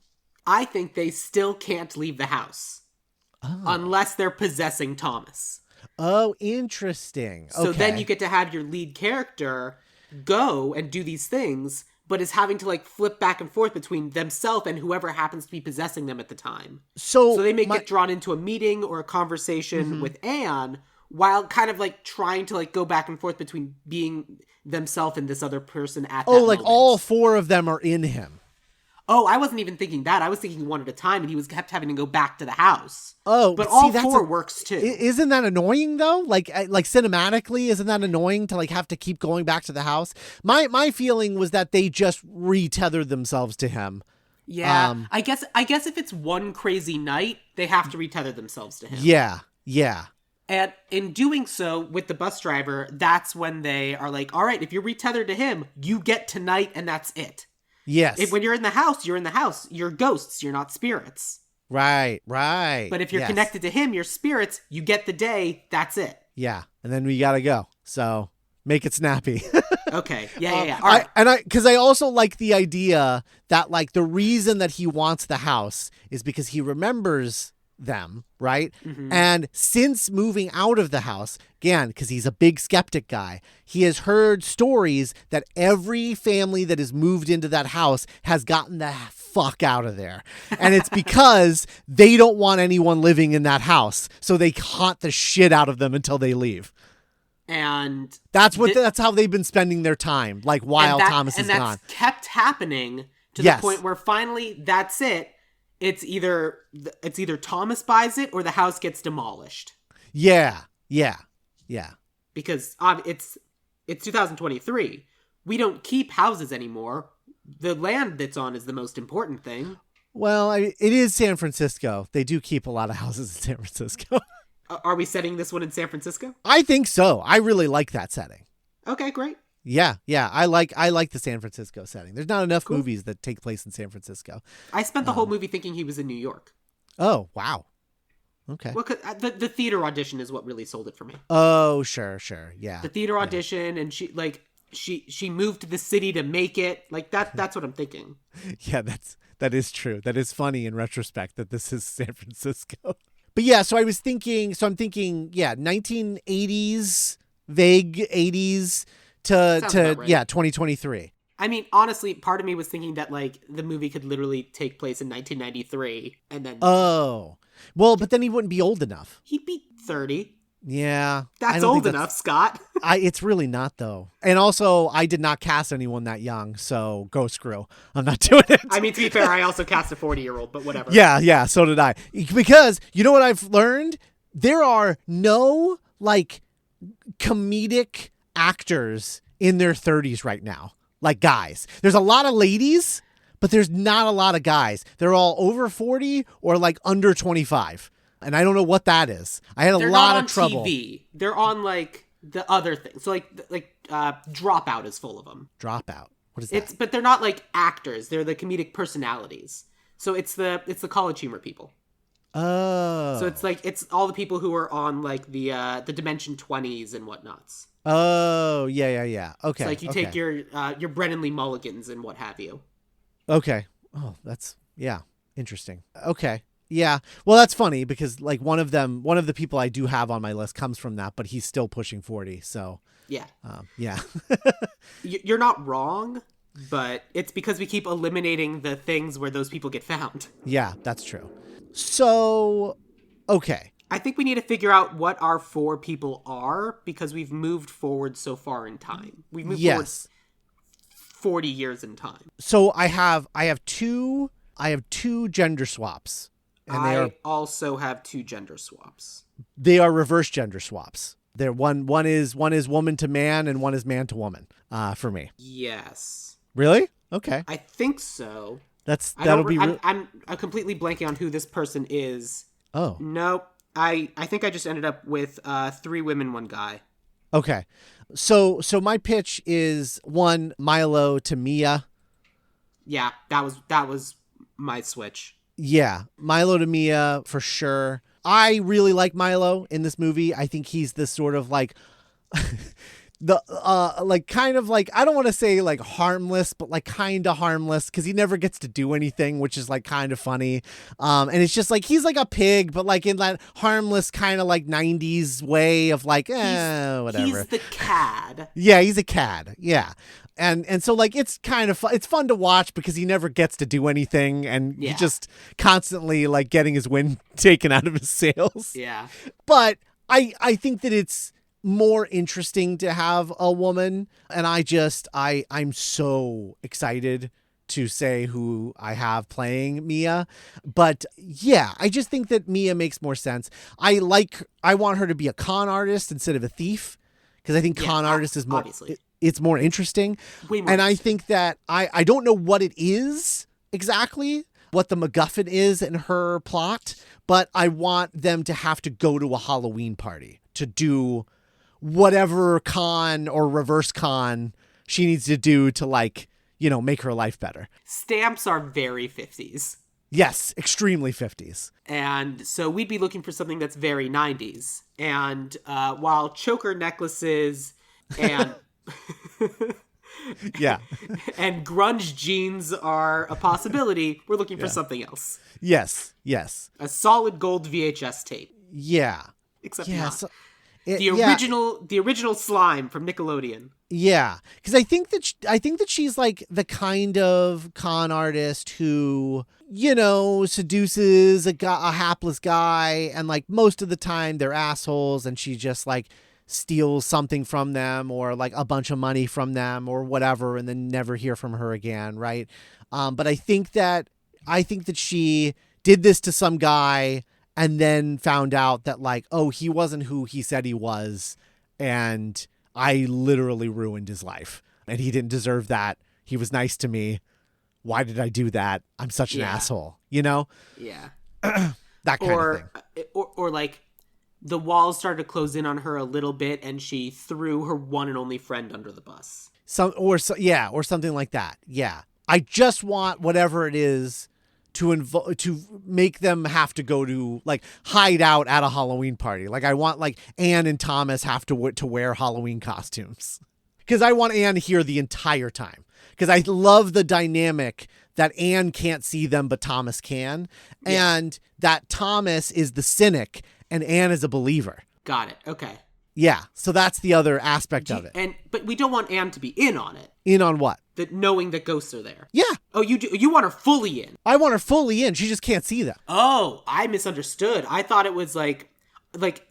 [SPEAKER 2] I think they still can't leave the house unless they're possessing Thomas.
[SPEAKER 3] Oh, interesting.
[SPEAKER 2] So then you get to have your lead character go and do these things, but is having to like flip back and forth between themselves and whoever happens to be possessing them at the time. So they may get drawn into a meeting or a conversation with Anne while kind of like trying to like go back and forth between being themselves and this other person at that moment.
[SPEAKER 3] All four of them are in him.
[SPEAKER 2] Oh, I wasn't even thinking that. I was thinking one at a time, and he was kept having to go back to the house.
[SPEAKER 3] Oh,
[SPEAKER 2] but all four works too.
[SPEAKER 3] Isn't that annoying though? Like cinematically, isn't that annoying to like have to keep going back to the house? My feeling was that they just retethered themselves to him.
[SPEAKER 2] Yeah, I guess if it's one crazy night, they have to retether themselves to him.
[SPEAKER 3] Yeah.
[SPEAKER 2] And in doing so with the bus driver, that's when they are like, all right, if you're retethered to him, you get tonight and that's it.
[SPEAKER 3] Yes.
[SPEAKER 2] When you're in the house, you're in the house. You're ghosts. You're not spirits.
[SPEAKER 3] Right.
[SPEAKER 2] But if you're connected to him, you're spirits. You get the day. That's it.
[SPEAKER 3] Yeah. And then we got to go. So make it snappy.
[SPEAKER 2] Okay. Yeah. All right.
[SPEAKER 3] Because I also like the idea that like the reason that he wants the house is because he remembers them, right?
[SPEAKER 2] Mm-hmm.
[SPEAKER 3] And since moving out of the house, again, because he's a big skeptic guy, he has heard stories that every family that has moved into that house has gotten the fuck out of there. And it's because they don't want anyone living in that house. So they haunt the shit out of them until they leave.
[SPEAKER 2] And
[SPEAKER 3] that's how they've been spending their time, like while Thomas is gone.
[SPEAKER 2] And that's kept happening to the point where finally that's it. It's either Thomas buys it or the house gets demolished.
[SPEAKER 3] Yeah.
[SPEAKER 2] Because it's 2023. We don't keep houses anymore. The land that's on is the most important thing.
[SPEAKER 3] Well, it is San Francisco. They do keep a lot of houses in San Francisco.
[SPEAKER 2] Are we setting this one in San Francisco?
[SPEAKER 3] I think so. I really like that setting.
[SPEAKER 2] Okay, great.
[SPEAKER 3] Yeah. I like the San Francisco setting. There's not enough movies that take place in San Francisco.
[SPEAKER 2] I spent the whole movie thinking he was in New York.
[SPEAKER 3] Oh, wow. Okay.
[SPEAKER 2] Well, the theater audition is what really sold it for me.
[SPEAKER 3] Oh, sure. Yeah.
[SPEAKER 2] The theater audition, and she moved to the city to make it. Like that's what I'm thinking.
[SPEAKER 3] Yeah, that is true. That is funny in retrospect that this is San Francisco. But yeah, I'm thinking, 1980s, vague 80s to right. 2023.
[SPEAKER 2] I mean, honestly, part of me was thinking that like the movie could literally take place in 1993 and then
[SPEAKER 3] well, but then he wouldn't be old enough.
[SPEAKER 2] He'd be 30.
[SPEAKER 3] Yeah.
[SPEAKER 2] That's old enough, Scott.
[SPEAKER 3] It's really not, though. And also, I did not cast anyone that young, so go screw. I'm not doing it.
[SPEAKER 2] I mean, to be fair, I also cast a 40-year-old, but whatever.
[SPEAKER 3] Yeah, so did I. Because, you know what I've learned? There are no, like, comedic actors in their 30s right now. Like, guys. There's a lot of ladies, but there's not a lot of guys. They're all over 40 or, like, under 25. And I don't know what that is. I had a lot of trouble. They're not on
[SPEAKER 2] TV. They're on like the other things. So like Dropout is full of them.
[SPEAKER 3] Dropout. What is that?
[SPEAKER 2] But they're not like actors. They're the comedic personalities. So it's the College Humor people.
[SPEAKER 3] Oh.
[SPEAKER 2] So it's all the people who are on like the Dimension 20s and whatnots.
[SPEAKER 3] Oh, yeah. Okay.
[SPEAKER 2] It's like you take your Brennan Lee Mulligans and what have you.
[SPEAKER 3] Okay. Oh, that's interesting. Okay. Yeah. Well, that's funny because like one of the people I do have on my list comes from that, but he's still pushing 40. So
[SPEAKER 2] yeah.
[SPEAKER 3] Yeah.
[SPEAKER 2] You're not wrong, but it's because we keep eliminating the things where those people get found.
[SPEAKER 3] Yeah, that's true. So, okay.
[SPEAKER 2] I think we need to figure out what our 4 people are because we've moved forward so far in time. We've moved forward 40 years in time.
[SPEAKER 3] So I have two gender swaps. And
[SPEAKER 2] I also have 2 gender swaps.
[SPEAKER 3] They are reverse gender swaps. They're one is woman to man and one is man to woman. For me.
[SPEAKER 2] Yes.
[SPEAKER 3] Really? Okay.
[SPEAKER 2] I think so.
[SPEAKER 3] I'm
[SPEAKER 2] I'm completely blanking on who this person is.
[SPEAKER 3] Oh.
[SPEAKER 2] Nope. I think I just ended up with 3 women, 1 guy.
[SPEAKER 3] Okay. So my pitch is 1 Milo to Mia.
[SPEAKER 2] Yeah, that was my switch.
[SPEAKER 3] Yeah, Milo to Mia for sure. I really like Milo in this movie. I think he's this sort of like like kind of like, I don't want to say like harmless, but like kind of harmless because he never gets to do anything, which is like kind of funny. And it's just like he's like a pig, but like in that harmless kind of like 90s way of like whatever.
[SPEAKER 2] He's the cad.
[SPEAKER 3] Yeah, he's a cad. Yeah. And so like it's kind of fun. It's fun to watch because he never gets to do anything and he just constantly like getting his wind taken out of his sails.
[SPEAKER 2] Yeah.
[SPEAKER 3] But I think that it's more interesting to have a woman, and I'm so excited to say who I have playing Mia. But yeah, I just think that Mia makes more sense. I want her to be a con artist instead of a thief because I think con artist is more
[SPEAKER 2] obviously.
[SPEAKER 3] It's more interesting.
[SPEAKER 2] Way more
[SPEAKER 3] and
[SPEAKER 2] interesting.
[SPEAKER 3] I think that I don't know what it is exactly, what the MacGuffin is in her plot, but I want them to have to go to a Halloween party to do whatever con or reverse con she needs to do to, like, you know, make her life better.
[SPEAKER 2] Stamps are very 50s.
[SPEAKER 3] Yes, extremely 50s.
[SPEAKER 2] And so we'd be looking for something that's very 90s. And while choker necklaces and
[SPEAKER 3] yeah,
[SPEAKER 2] and grunge jeans are a possibility, we're looking for something else.
[SPEAKER 3] Yes.
[SPEAKER 2] A solid gold VHS tape.
[SPEAKER 3] Yeah.
[SPEAKER 2] Except
[SPEAKER 3] yeah,
[SPEAKER 2] not.
[SPEAKER 3] so,
[SPEAKER 2] The original slime from Nickelodeon.
[SPEAKER 3] Yeah, because I think that she's like the kind of con artist who, you know, seduces a hapless guy, and like most of the time they're assholes, and she just like steals something from them or like a bunch of money from them or whatever, and then never hear from her again, right? But I think that she did this to some guy and then found out that, like, oh, he wasn't who he said he was, and I literally ruined his life, and he didn't deserve that. He was nice to me. Why did I do that? I'm such an asshole, you know?
[SPEAKER 2] Yeah.
[SPEAKER 3] That kind of thing.
[SPEAKER 2] Or like the walls started to close in on her a little bit, and she threw her one and only friend under the bus.
[SPEAKER 3] Or something like that. Yeah. I just want whatever it is to make them have to go to, like, hide out at a Halloween party. Like, I want, like, Anne and Thomas have to wear Halloween costumes, because I want Anne here the entire time, because I love the dynamic that Anne can't see them but Thomas can, and that Thomas is the cynic and Anne is a believer.
[SPEAKER 2] Got it. Okay.
[SPEAKER 3] Yeah, so that's the other aspect of it.
[SPEAKER 2] But we don't want Anne to be in on it.
[SPEAKER 3] In on what?
[SPEAKER 2] That knowing that ghosts are there.
[SPEAKER 3] Yeah.
[SPEAKER 2] Oh, you want her fully in.
[SPEAKER 3] I want her fully in. She just can't see them.
[SPEAKER 2] Oh, I misunderstood. I thought it was like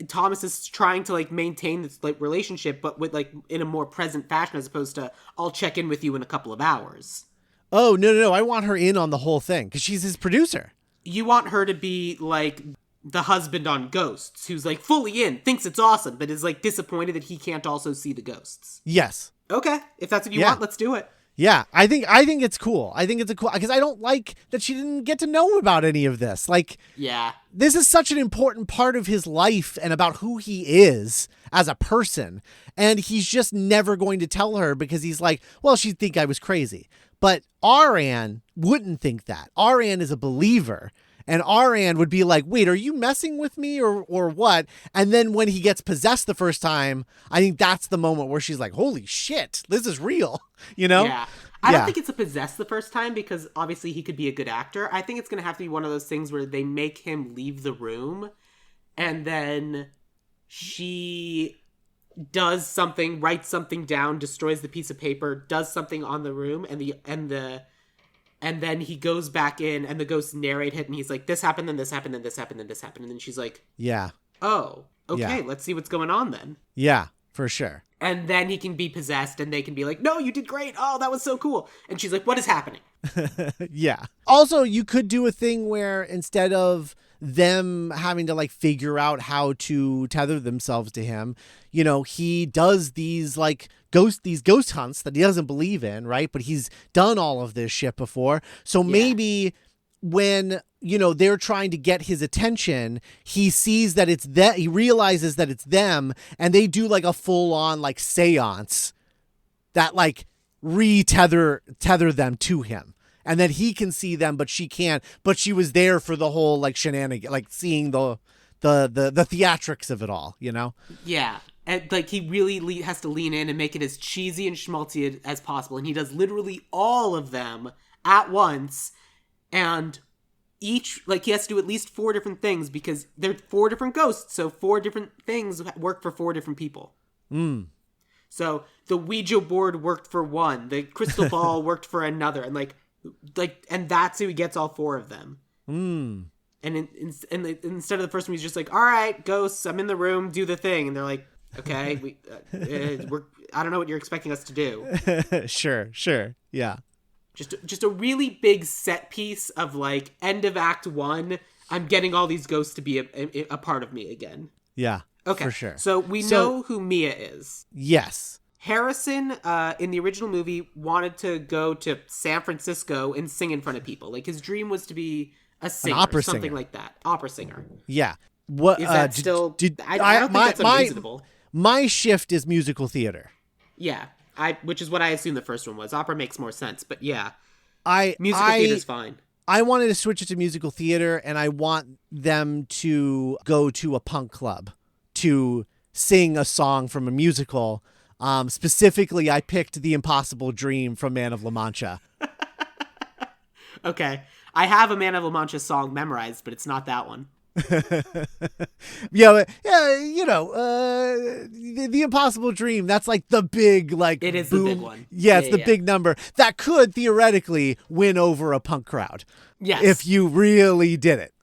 [SPEAKER 2] Thomas is trying to like maintain this like relationship, but with like in a more present fashion, as opposed to I'll check in with you in a couple of hours.
[SPEAKER 3] Oh, no. I want her in on the whole thing because she's his producer. You
[SPEAKER 2] want her to be like the husband on Ghosts, who's like fully in, thinks it's awesome, but is like disappointed that he can't also see the ghosts.
[SPEAKER 3] Yes.
[SPEAKER 2] Okay. If that's what you want, let's do it.
[SPEAKER 3] Yeah, I think it's cool. I think it's a cool, because I don't like that she didn't get to know about any of this. Like,
[SPEAKER 2] yeah,
[SPEAKER 3] this is such an important part of his life and about who he is as a person. And he's just never going to tell her because he's like, well, she'd think I was crazy. But our Anne wouldn't think that. Our Anne is a believer. And our Anne would be like, wait, are you messing with me or what? And then when he gets possessed the first time, I think that's the moment where she's like, holy shit, this is real, you know?
[SPEAKER 2] Yeah. I don't think it's a possessed the first time, because obviously he could be a good actor. I think it's going to have to be one of those things where they make him leave the room and then she does something, writes something down, destroys the piece of paper, does something on the room, and then he goes back in and the ghosts narrate it and he's like, this happened, then this happened, then this happened, then this happened. And then she's like,
[SPEAKER 3] yeah.
[SPEAKER 2] Oh, okay, let's see what's going on then.
[SPEAKER 3] Yeah, for sure.
[SPEAKER 2] And then he can be possessed and they can be like, no, you did great. Oh, that was so cool. And she's like, what is happening?
[SPEAKER 3] Yeah. Also, you could do a thing where instead of them having to like figure out how to tether themselves to him, you know, he does these like ghost hunts that he doesn't believe in, right? But he's done all of this shit before. So maybe when, you know, they're trying to get his attention, he sees that it's that, he realizes that it's them, and they do like a full on like seance that like tether them to him. And then he can see them, but she can't. But she was there for the whole like shenanigan, like seeing the theatrics of it all, you know?
[SPEAKER 2] Yeah. And like he really has to lean in and make it as cheesy and schmaltzy as possible. And he does literally all of them at once. And each, like, he has to do at least 4 different things because they're 4 different ghosts. So 4 different things work for 4 different people. So the Ouija board worked for one. The crystal ball worked for another. And and that's who he gets all 4 of them. And instead of the first one, he's just like, all right, ghosts, I'm in the room, do the thing. And they're like, okay, I don't know what you're expecting us to do.
[SPEAKER 3] Sure. Yeah.
[SPEAKER 2] Just a really big set piece of like end of act 1. I'm getting all these ghosts to be a part of me again.
[SPEAKER 3] Yeah.
[SPEAKER 2] Okay.
[SPEAKER 3] For sure.
[SPEAKER 2] So we know who Mia is.
[SPEAKER 3] Yes.
[SPEAKER 2] Harrison, in the original movie, wanted to go to San Francisco and sing in front of people. Like, his dream was to be a singer,
[SPEAKER 3] opera
[SPEAKER 2] something
[SPEAKER 3] singer.
[SPEAKER 2] like that. Opera singer.
[SPEAKER 3] Yeah. What
[SPEAKER 2] Is that still... I don't think that's unreasonable.
[SPEAKER 3] My shift is musical theater.
[SPEAKER 2] Yeah, which is what I assume the first one was. Opera makes more sense, but yeah. Musical theater's fine.
[SPEAKER 3] I wanted to switch it to musical theater, and I want them to go to a punk club to sing a song from a musical. Specifically, I picked The Impossible Dream from Man of La Mancha.
[SPEAKER 2] Okay. I have a Man of La Mancha song memorized, but it's not that one.
[SPEAKER 3] The Impossible Dream, that's like the big, like,
[SPEAKER 2] it is
[SPEAKER 3] boom.
[SPEAKER 2] The big one.
[SPEAKER 3] Yeah, it's the big number that could theoretically win over a punk crowd.
[SPEAKER 2] Yes.
[SPEAKER 3] If you really did it.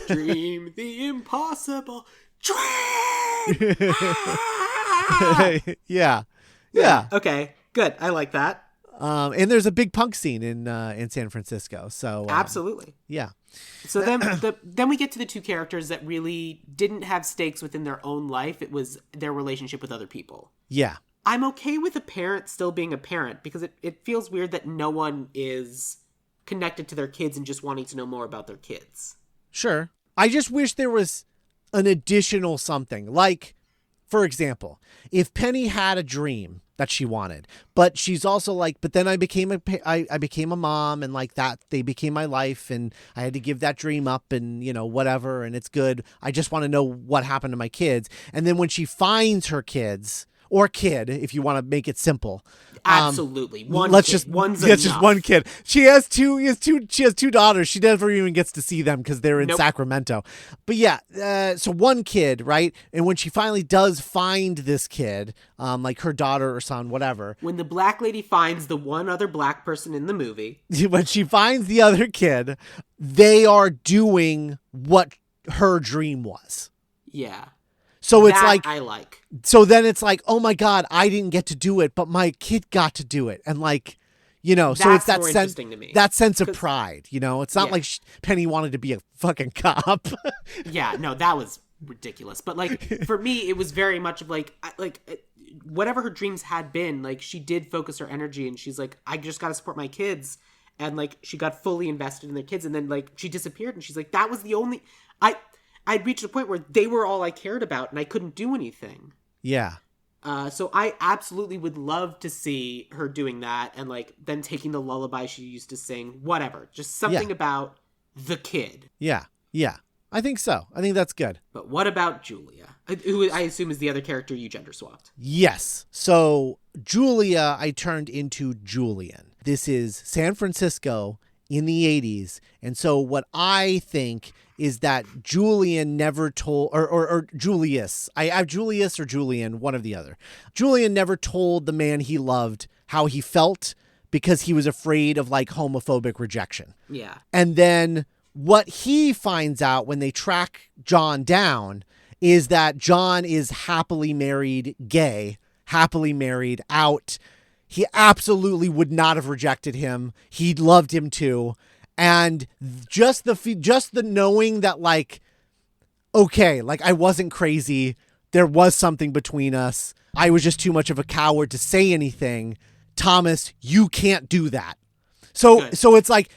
[SPEAKER 2] Dream the impossible. Dream!
[SPEAKER 3] Yeah.
[SPEAKER 2] Okay, good. I like that.
[SPEAKER 3] And there's a big punk scene in San Francisco. So
[SPEAKER 2] absolutely.
[SPEAKER 3] Yeah.
[SPEAKER 2] So then we get to the two characters that really didn't have stakes within their own life. It was their relationship with other people.
[SPEAKER 3] Yeah.
[SPEAKER 2] I'm okay with a parent still being a parent because it feels weird that no one is connected to their kids and just wanting to know more about their kids.
[SPEAKER 3] Sure. I just wish there was an additional something. Like, for example, if Penny had a dream that she wanted, but she's also like, but then I became a mom, and like that, they became my life, and I had to give that dream up, and whatever, and it's good. I just want to know what happened to my kids. And then when she finds her kids, or kid, if you want to make it simple.
[SPEAKER 2] Absolutely.
[SPEAKER 3] One's just one kid. She has two daughters. She never even gets to see them because they're in Sacramento. But yeah, so one kid, right? And when she finally does find this kid, like her daughter or son, whatever.
[SPEAKER 2] When the black lady finds the one other black person in the movie.
[SPEAKER 3] When she finds the other kid, they are doing what her dream was.
[SPEAKER 2] Yeah.
[SPEAKER 3] So it's like,
[SPEAKER 2] I like.
[SPEAKER 3] So then it's like, oh my God, I didn't get to do it, but my kid got to do it. And like, so it's that sense, to me. That sense of pride, It's not like Penny wanted to be a fucking cop.
[SPEAKER 2] Yeah, no, that was ridiculous. But like, for me, it was very much of like whatever her dreams had been, like she did focus her energy and she's like, I just got to support my kids. And like, she got fully invested in their kids. And then like, she disappeared and she's like, that was the only, I'd reached a point where they were all I cared about and I couldn't do anything.
[SPEAKER 3] Yeah.
[SPEAKER 2] So I absolutely would love to see her doing that and like then taking the lullaby she used to sing, whatever. Just something about the kid.
[SPEAKER 3] Yeah. Yeah. I think so. I think that's good.
[SPEAKER 2] But what about Julia? Who I assume is the other character you gender swapped.
[SPEAKER 3] Yes. So Julia, I turned into Julian. This is San Francisco in the 80s. And so what I think is that Julian never told, or Julius. I have Julius or Julian, one of the other. Julian never told the man he loved how he felt because he was afraid of like homophobic rejection.
[SPEAKER 2] Yeah.
[SPEAKER 3] And then what he finds out when they track John down is that John is happily married gay, happily married out. He absolutely would not have rejected him. He loved him too. And just the knowing that like, okay, like I wasn't crazy. There was something between us. I was just too much of a coward to say anything. Thomas, you can't do that. So it's like,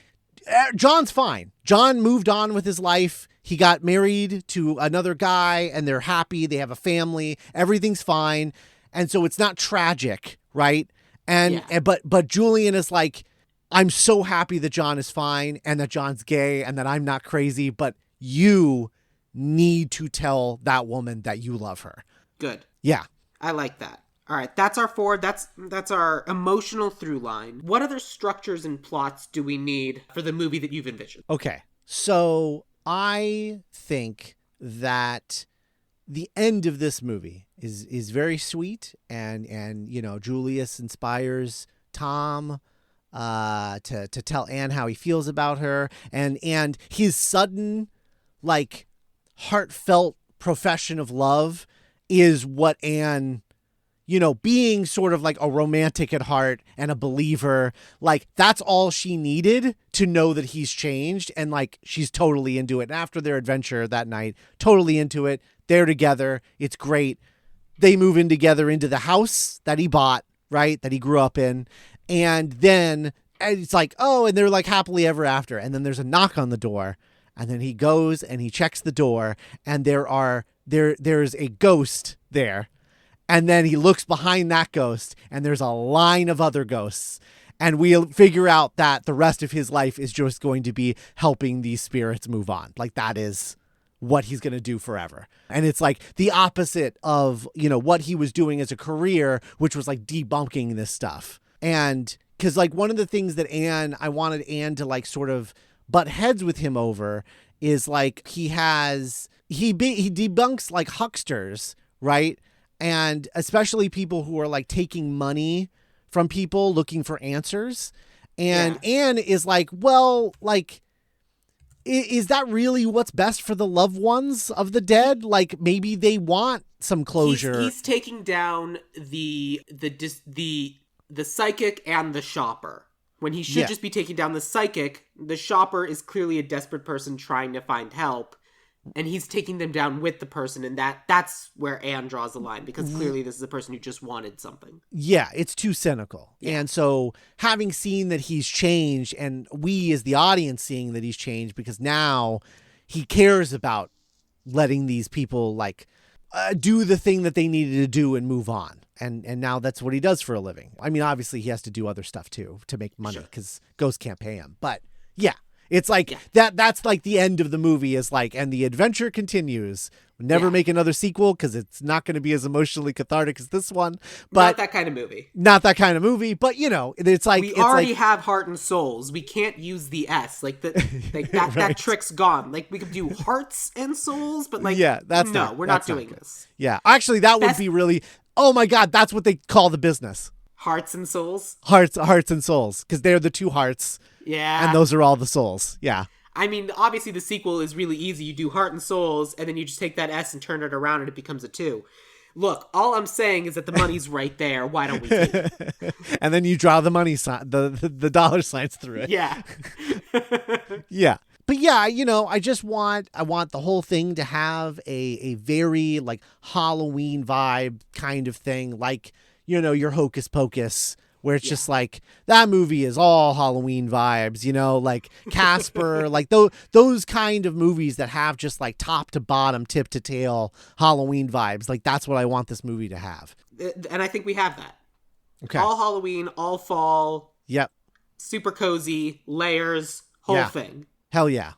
[SPEAKER 3] John's fine. John moved on with his life. He got married to another guy and they're happy. They have a family. Everything's fine. And so it's not tragic, right? But Julian is like, I'm so happy that John is fine and that John's gay and that I'm not crazy, but you need to tell that woman that you love her.
[SPEAKER 2] Good.
[SPEAKER 3] Yeah.
[SPEAKER 2] I like that. All right, that's our forward. That's our emotional through line. What other structures and plots do we need for the movie that you've envisioned?
[SPEAKER 3] Okay. So I think that the end of this movie is very sweet and Julius inspires Tom to tell Anne how he feels about her, and his sudden like heartfelt profession of love is what Anne, being sort of like a romantic at heart and a believer, like that's all she needed to know that he's changed, and like she's totally into it. And after their adventure that night, totally into it. They're together. It's great. They move in together into the house that he bought right, that he grew up in. And then it's like, oh, and they're like happily ever after. And then there's a knock on the door. And then he goes and he checks the door, and there's a ghost there. And then he looks behind that ghost, and there's a line of other ghosts. And we'll figure out that the rest of his life is just going to be helping these spirits move on. Like, that is what he's going to do forever. And it's like the opposite of, what he was doing as a career, which was like debunking this stuff. And because like one of the things that I wanted Anne to like sort of butt heads with him over is like he debunks like hucksters, right? And especially people who are like taking money from people looking for answers. And Anne is like, well, like, is that really what's best for the loved ones of the dead? Like, maybe they want some closure.
[SPEAKER 2] He's taking down the psychic and the shopper. When he should just be taking down the psychic, the shopper is clearly a desperate person trying to find help. And he's taking them down with the person, and that's where Anne draws the line, because clearly this is a person who just wanted something. Yeah,
[SPEAKER 3] it's too cynical. Yeah. And so having seen that he's changed, and we as the audience seeing that he's changed, because now he cares about letting these people like do the thing that they needed to do and move on. And now that's what he does for a living. I mean, obviously he has to do other stuff too to make money because Ghost can't pay him. But yeah. It's like that's like the end of the movie is like, and the adventure continues. We'll never make another sequel because it's not going to be as emotionally cathartic as this one. But
[SPEAKER 2] not that kind of movie.
[SPEAKER 3] But it's like
[SPEAKER 2] we already have Heart and Souls. We can't use the S. Like that right. That trick's gone. Like we could do Hearts and Souls, but like we're not doing this.
[SPEAKER 3] Yeah, actually, that would be really. Oh my God, that's what they call the business.
[SPEAKER 2] Hearts and Souls.
[SPEAKER 3] Hearts and Souls, because they're the two hearts.
[SPEAKER 2] Yeah.
[SPEAKER 3] And those are all the souls. Yeah.
[SPEAKER 2] I mean, obviously the sequel is really easy. You do Heart and Souls, and then you just take that S and turn it around, and it becomes a 2. Look, all I'm saying is that the money's right there. Why don't we take it?
[SPEAKER 3] And then you draw the money sign, the dollar signs through it.
[SPEAKER 2] Yeah.
[SPEAKER 3] Yeah. But yeah, I want the whole thing to have a very like Halloween vibe kind of thing, like, your Hocus Pocus, where it's just like that movie is all Halloween vibes, like Casper, like those kind of movies that have just like top to bottom, tip to tail Halloween vibes. Like that's what I want this movie to have.
[SPEAKER 2] And I think we have that.
[SPEAKER 3] Okay.
[SPEAKER 2] All Halloween, all fall.
[SPEAKER 3] Yep.
[SPEAKER 2] Super cozy, layers, whole thing.
[SPEAKER 3] Hell yeah.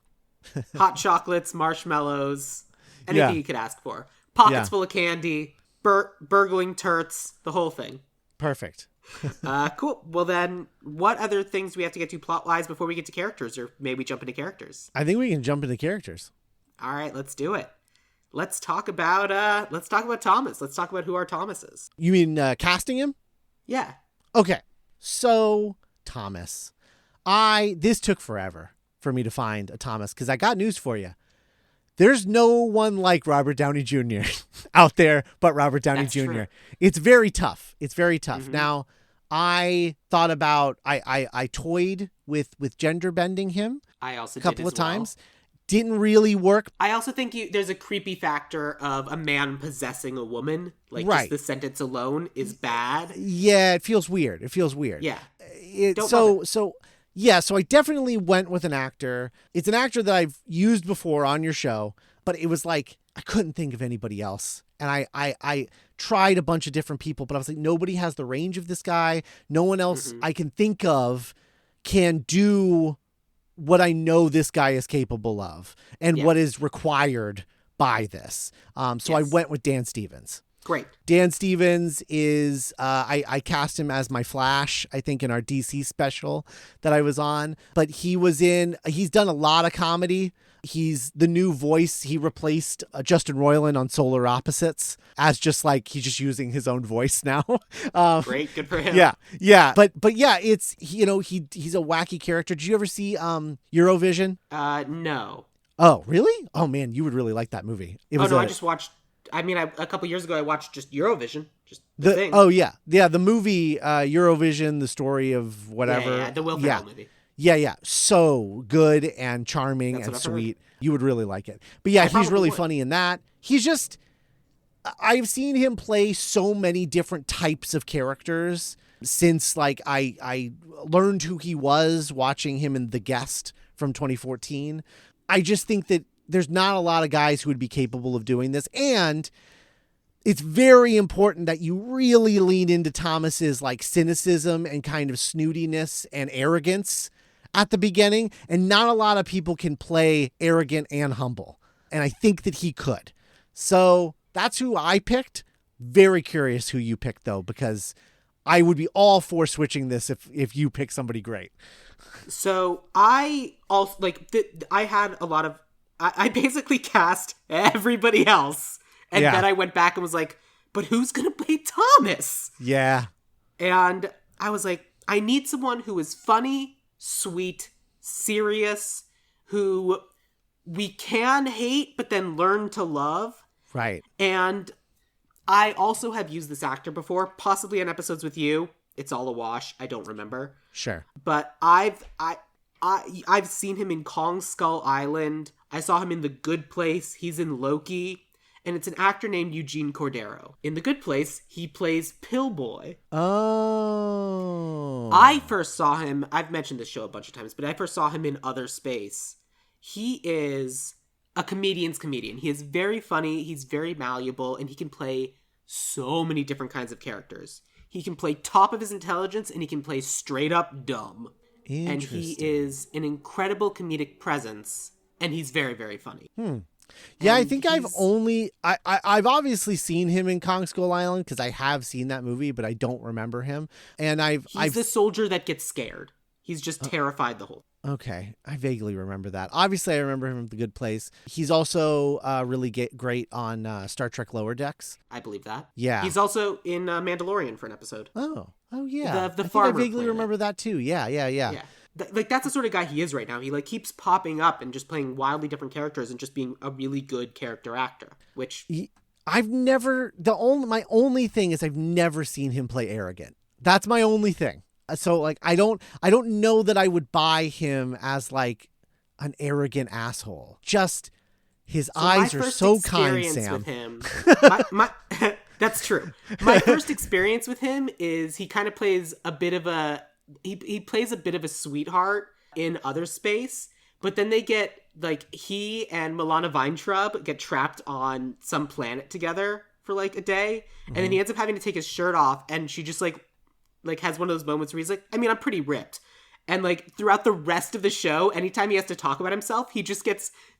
[SPEAKER 2] Hot chocolates, marshmallows, anything you could ask for. Pockets full of candy, burgling turts, the whole thing.
[SPEAKER 3] Perfect.
[SPEAKER 2] Cool. Well then, what other things do we have to get to plot-wise before we get to characters, or maybe we jump into characters?
[SPEAKER 3] I think we can jump into characters.
[SPEAKER 2] All right, let's do it. Let's talk about Thomas. Let's talk about who our Thomas is.
[SPEAKER 3] You mean casting him?
[SPEAKER 2] Yeah.
[SPEAKER 3] Okay. So, Thomas. This took forever for me to find a Thomas, because I got news for you. There's no one like Robert Downey Jr. out there but Robert Downey Jr.
[SPEAKER 2] True.
[SPEAKER 3] It's very tough. Mm-hmm. Now, I thought about, I toyed with gender bending him.
[SPEAKER 2] I also
[SPEAKER 3] a couple
[SPEAKER 2] did
[SPEAKER 3] of times.
[SPEAKER 2] Well.
[SPEAKER 3] Didn't really work.
[SPEAKER 2] I also think there's a creepy factor of a man possessing a woman. Like, just the sentence alone is bad.
[SPEAKER 3] Yeah, it feels weird.
[SPEAKER 2] Yeah.
[SPEAKER 3] So I definitely went with an actor. It's an actor that I've used before on your show, but it was like, I couldn't think of anybody else. And I tried a bunch of different people, but I was like, nobody has the range of this guy. No one else I can think of can do what I know this guy is capable of and what is required by this. So I went with Dan Stevens.
[SPEAKER 2] Great.
[SPEAKER 3] Dan Stevens is, I cast him as my Flash, I think in our DC special that I was on, but he's done a lot of comedy. He's the new voice. He replaced Justin Roiland on Solar Opposites as just like, he's just using his own voice now.
[SPEAKER 2] Great. Good for him.
[SPEAKER 3] Yeah. But yeah, it's, he's a wacky character. Did you ever see Eurovision?
[SPEAKER 2] No.
[SPEAKER 3] Oh, really? Oh man, you would really like that movie.
[SPEAKER 2] I just watched, a couple years ago, I watched just Eurovision, just the thing.
[SPEAKER 3] Oh, yeah. Yeah, the movie Eurovision, the story of whatever.
[SPEAKER 2] Yeah, the Will Ferrell movie.
[SPEAKER 3] Yeah. So good and charming and sweet. You would really like it. But yeah, he's really funny in that. He's just, I've seen him play so many different types of characters since like I learned who he was watching him in The Guest from 2014. I just think that there's not a lot of guys who would be capable of doing this. And it's very important that you really lean into Thomas's like cynicism and kind of snootiness and arrogance at the beginning. And not a lot of people can play arrogant and humble. And I think that he could. So that's who I picked. Very curious who you picked though, because I would be all for switching this if you pick somebody great.
[SPEAKER 2] So I also I had a lot of, I basically cast everybody else. And then I went back and was like, but who's going to play Thomas?
[SPEAKER 3] Yeah.
[SPEAKER 2] And I was like, I need someone who is funny, sweet, serious, who we can hate, but then learn to love.
[SPEAKER 3] Right.
[SPEAKER 2] And I also have used this actor before, possibly on episodes with you. It's all a wash. I don't remember.
[SPEAKER 3] Sure.
[SPEAKER 2] But I've seen him in Kong Skull Island. I saw him in The Good Place. He's in Loki. And it's an actor named Eugene Cordero. In The Good Place, he plays Pillboy.
[SPEAKER 3] Oh.
[SPEAKER 2] I first saw him, I've mentioned this show a bunch of times, but I first saw him in Other Space. He is a comedian's comedian. He is very funny, he's very malleable, and he can play so many different kinds of characters. He can play top of his intelligence, and he can play straight up dumb. And he is an incredible comedic presence, and he's very, very funny.
[SPEAKER 3] Yeah, I think I've obviously seen him in Kong Skull Island because I have seen that movie, but I don't remember him. And
[SPEAKER 2] he's the soldier that gets scared. He's just terrified the whole.
[SPEAKER 3] Okay, I vaguely remember that. Obviously, I remember him from The Good Place. He's also really great on Star Trek Lower Decks.
[SPEAKER 2] I believe that.
[SPEAKER 3] Yeah.
[SPEAKER 2] He's also in Mandalorian for an episode.
[SPEAKER 3] Oh yeah.
[SPEAKER 2] The
[SPEAKER 3] I
[SPEAKER 2] farmer
[SPEAKER 3] vaguely
[SPEAKER 2] planet.
[SPEAKER 3] remember that too. Yeah.
[SPEAKER 2] That's the sort of guy he is right now. He keeps popping up and just playing wildly different characters and just being a really good character actor. Which
[SPEAKER 3] my only thing is I've never seen him play arrogant. That's my only thing. So like I don't know that I would buy him as like an arrogant asshole. Just his eyes are so kind, Sam.
[SPEAKER 2] With him, that's true. My first experience with him is he kind of plays a bit of a he plays a bit of a sweetheart in Other Space, but then they get like he and Milana Weintraub get trapped on some planet together for like a day, and then he ends up having to take his shirt off, and she just like has one of those moments where he's like, I mean, I'm pretty ripped. And like throughout the rest of the show, anytime he has to talk about himself, he just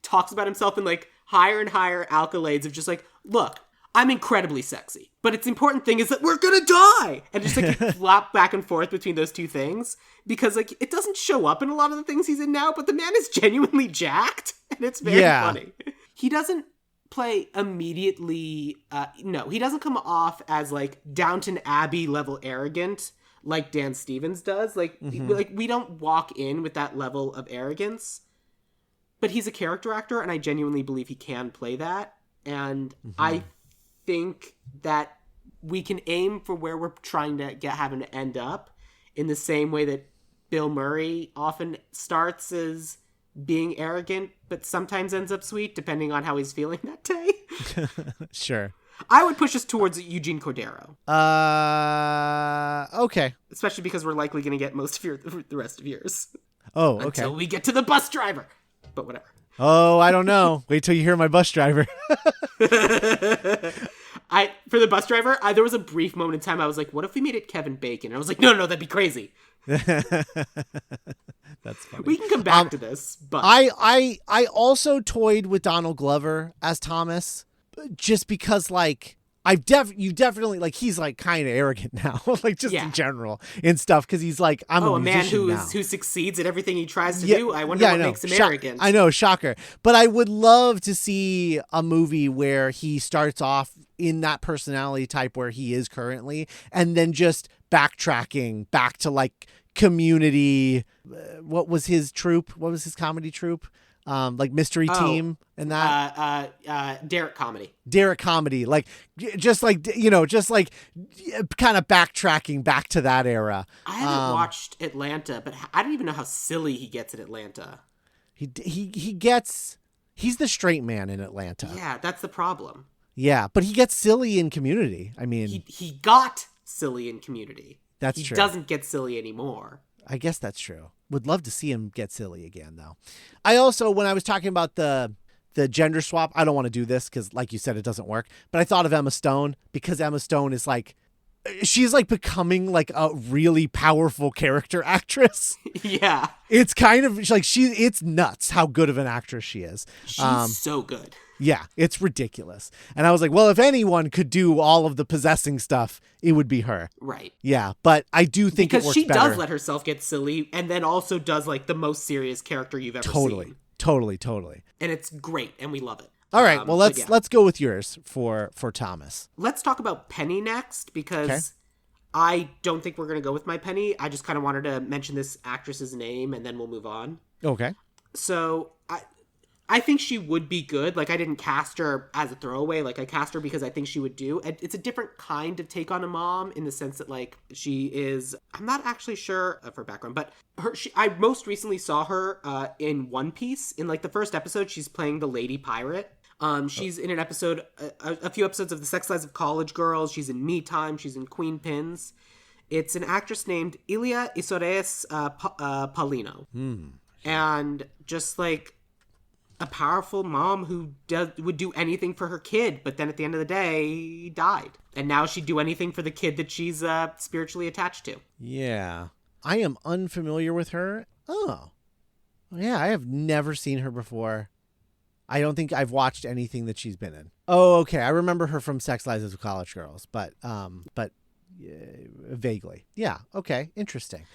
[SPEAKER 2] talks about himself in like higher and higher accolades of just like, look, I'm incredibly sexy, but its important thing is that we're gonna die. And just like flop back and forth between those two things because like it doesn't show up in a lot of the things he's in now, but the man is genuinely jacked and it's very funny. He doesn't play immediately. No, he doesn't come off as like Downton Abbey level arrogant like Dan Stevens does. Like we don't walk in with that level of arrogance, but he's a character actor, and I genuinely believe he can play that. And I think that we can aim for where we're trying to have him to end up in the same way that Bill Murray often starts as being arrogant, but sometimes ends up sweet, depending on how he's feeling that day.
[SPEAKER 3] Sure.
[SPEAKER 2] I would push us towards Eugene Cordero.
[SPEAKER 3] Okay.
[SPEAKER 2] Especially because we're likely going to get most of the rest of yours.
[SPEAKER 3] Oh, okay.
[SPEAKER 2] Until we get to the bus driver. But whatever.
[SPEAKER 3] Oh, I don't know. Wait till you hear my bus driver.
[SPEAKER 2] For the bus driver, there was a brief moment in time I was like, what if we made it Kevin Bacon? And I was like, no, that'd be crazy.
[SPEAKER 3] That's funny.
[SPEAKER 2] We can come back to this, but
[SPEAKER 3] I also toyed with Donald Glover as Thomas just because like you definitely like he's like kind of arrogant now, like just in general and stuff because he's like I'm a
[SPEAKER 2] man who succeeds at everything he tries to do. I wonder what makes him arrogant.
[SPEAKER 3] I know, shocker. But I would love to see a movie where he starts off in that personality type where he is currently, and then just backtracking back to like Community. What was his troupe? What was his comedy troupe? Like Mystery Team and that
[SPEAKER 2] Derek Comedy,
[SPEAKER 3] like just like kind of backtracking back to that era.
[SPEAKER 2] I haven't watched Atlanta, but I don't even know how silly he gets in Atlanta.
[SPEAKER 3] He's the straight man in Atlanta.
[SPEAKER 2] Yeah, that's the problem.
[SPEAKER 3] Yeah, but he gets silly in Community. I mean,
[SPEAKER 2] He got silly in Community.
[SPEAKER 3] That's
[SPEAKER 2] he
[SPEAKER 3] true.
[SPEAKER 2] He doesn't get silly anymore.
[SPEAKER 3] I guess that's true. Would love to see him get silly again, though. I also, when I was talking about the gender swap, I don't want to do this because, like you said, it doesn't work. But I thought of Emma Stone because Emma Stone is like, she's like becoming like a really powerful character actress.
[SPEAKER 2] Yeah.
[SPEAKER 3] It's kind of like it's nuts how good of an actress she is.
[SPEAKER 2] She's so good.
[SPEAKER 3] Yeah, it's ridiculous. And I was like, well, if anyone could do all of the possessing stuff, it would be her.
[SPEAKER 2] Right.
[SPEAKER 3] Yeah, but I do think
[SPEAKER 2] because
[SPEAKER 3] it works
[SPEAKER 2] she
[SPEAKER 3] better.
[SPEAKER 2] does let herself get silly and then also does like the most serious character you've ever seen.
[SPEAKER 3] Totally.
[SPEAKER 2] And it's great and we love it.
[SPEAKER 3] All right, well, let's go with yours for Thomas.
[SPEAKER 2] Let's talk about Penny next because I don't think we're going to go with my Penny. I just kind of wanted to mention this actress's name and then we'll move on.
[SPEAKER 3] Okay.
[SPEAKER 2] So I think she would be good. Like, I didn't cast her as a throwaway. Like, I cast her because I think she would do. It's a different kind of take on a mom in the sense that, like, she is... I'm not actually sure of her background, but I most recently saw her in One Piece. In, like, the first episode, she's playing the Lady Pirate. She's in an episode, a few episodes of The Sex Lives of College Girls. She's in Me Time. She's in Queen Pins. It's an actress named Ilia Isoreis Paulino. And just, like... a powerful mom who would do anything for her kid, but then at the end of the day, died. And now she'd do anything for the kid that she's spiritually attached to.
[SPEAKER 3] Yeah. I am unfamiliar with her. Oh. Yeah, I have never seen her before. I don't think I've watched anything that she's been in. Oh, okay. I remember her from Sex Lives of College Girls, but vaguely. Yeah. Okay. Interesting.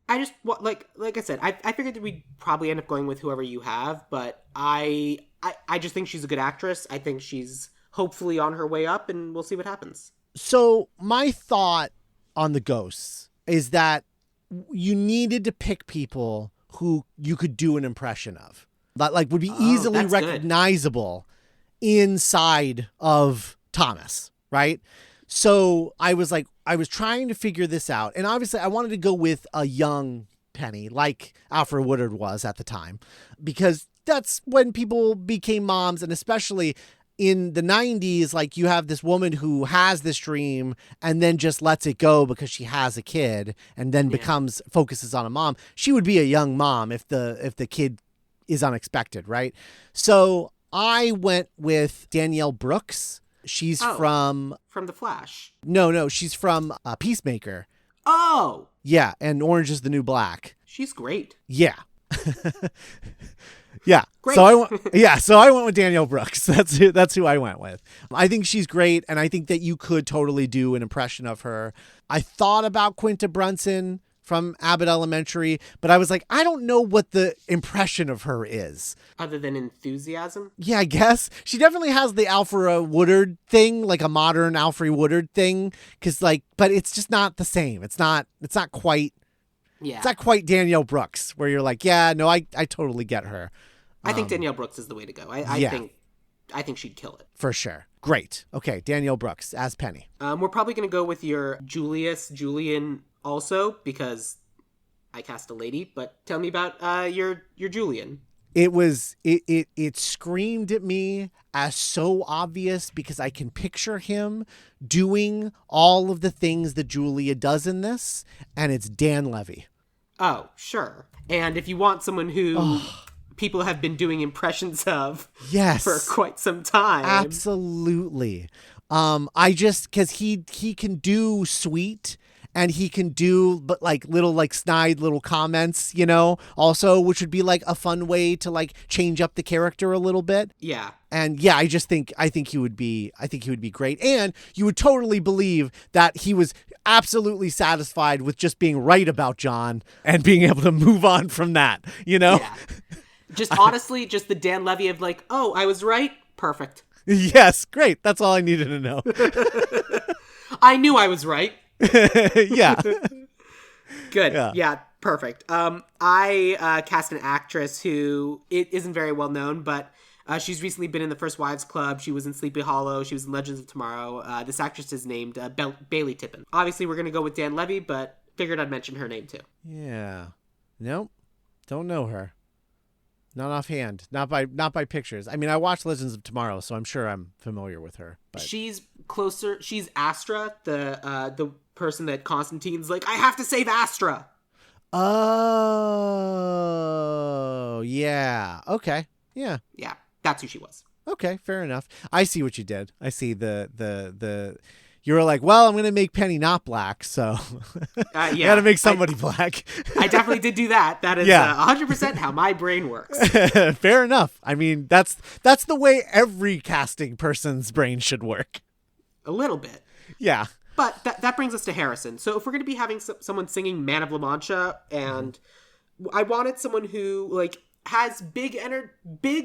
[SPEAKER 2] I just, like I said, I figured that we'd probably end up going with whoever you have, but I just think she's a good actress. I think she's hopefully on her way up, and we'll see what happens.
[SPEAKER 3] So my thought on the ghosts is that you needed to pick people who you could do an impression of. That like would be easily recognizable inside of Thomas, right? So I was trying to figure this out. And obviously I wanted to go with a young Penny, like Alfred Woodard was at the time, because that's when people became moms. And especially in the 90s, like you have this woman who has this dream and then just lets it go because she has a kid and then focuses on a mom. She would be a young mom if the kid is unexpected, right? So I went with Danielle Brooks. She's from
[SPEAKER 2] The Flash.
[SPEAKER 3] No, she's from Peacemaker.
[SPEAKER 2] Oh!
[SPEAKER 3] Yeah, and Orange is the New Black.
[SPEAKER 2] She's great.
[SPEAKER 3] Yeah. Yeah.
[SPEAKER 2] Great.
[SPEAKER 3] So I went with Danielle Brooks. That's who I went with. I think she's great, and I think that you could totally do an impression of her. I thought about Quinta Brunson from Abbott Elementary, but I was like, I don't know what the impression of her is.
[SPEAKER 2] Other than enthusiasm?
[SPEAKER 3] Yeah, I guess. She definitely has the Alfred Woodard thing, like a modern Alfred Woodard thing, but it's just not the same. It's not quite Danielle Brooks, where you're like, yeah, no, I totally get her.
[SPEAKER 2] I think Danielle Brooks is the way to go. I think she'd kill it.
[SPEAKER 3] For sure. Great. Okay, Danielle Brooks as Penny.
[SPEAKER 2] We're probably going to go with your Julian also, because I cast a lady, but tell me about your Julian.
[SPEAKER 3] It screamed at me as so obvious because I can picture him doing all of the things that Julia does in this, and it's Dan Levy.
[SPEAKER 2] Oh, sure. And if you want someone who people have been doing impressions of for quite some time.
[SPEAKER 3] Absolutely. Because he can do sweet, and he can do but like little like snide little comments, also, which would be like a fun way to like change up the character a little bit.
[SPEAKER 2] Yeah.
[SPEAKER 3] And yeah, I think he would be great. And you would totally believe that he was absolutely satisfied with just being right about John and being able to move on from that,
[SPEAKER 2] Yeah. Just honestly, just the Dan Levy of like, oh, I was right. Perfect.
[SPEAKER 3] Yes. Great. That's all I needed to know.
[SPEAKER 2] I knew I was right.
[SPEAKER 3] Yeah.
[SPEAKER 2] Good. Yeah. Perfect. I cast an actress who isn't very well known, but she's recently been in the First Wives Club. She was in Sleepy Hollow. She was in Legends of Tomorrow. This actress is named Bailey Tippin. Obviously, we're going to go with Dan Levy, but figured I'd mention her name too.
[SPEAKER 3] Yeah. Nope. Don't know her. not offhand, not by pictures. I mean, I watched Legends of Tomorrow, so I'm sure I'm familiar with her. But
[SPEAKER 2] she's closer. She's Astra, the person that Constantine's like, I have to save Astra.
[SPEAKER 3] Oh, yeah. Okay. Yeah.
[SPEAKER 2] Yeah, that's who she was.
[SPEAKER 3] Okay, fair enough. I see what you did. I see the you were like, well, I'm going to make Penny not black, so
[SPEAKER 2] Yeah,
[SPEAKER 3] got to make somebody black.
[SPEAKER 2] I definitely did do that. That is 100% how my brain works.
[SPEAKER 3] Fair enough. I mean, that's the way every casting person's brain should work.
[SPEAKER 2] A little bit.
[SPEAKER 3] Yeah.
[SPEAKER 2] But that brings us to Harrison. So if we're going to be having someone singing Man of La Mancha, and I wanted someone who like has big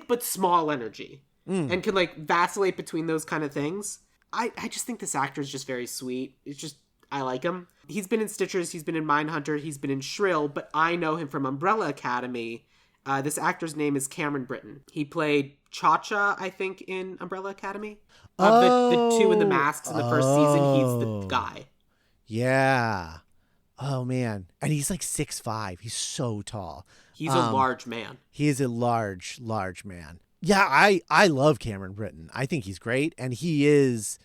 [SPEAKER 2] but small energy and can like vacillate between those kind of things. I just think this actor is just very sweet. It's just, I like him. He's been in Stitchers, he's been in Mindhunter, he's been in Shrill, but I know him from Umbrella Academy. This actor's name is Cameron Britton. He played Cha-Cha, I think, in Umbrella Academy. The two in the masks in the first season, he's the guy.
[SPEAKER 3] Yeah. Oh, man. And he's like 6'5". He's so tall.
[SPEAKER 2] He's a large man.
[SPEAKER 3] He is a large man. Yeah, I love Cameron Britton. I think he's great. And he's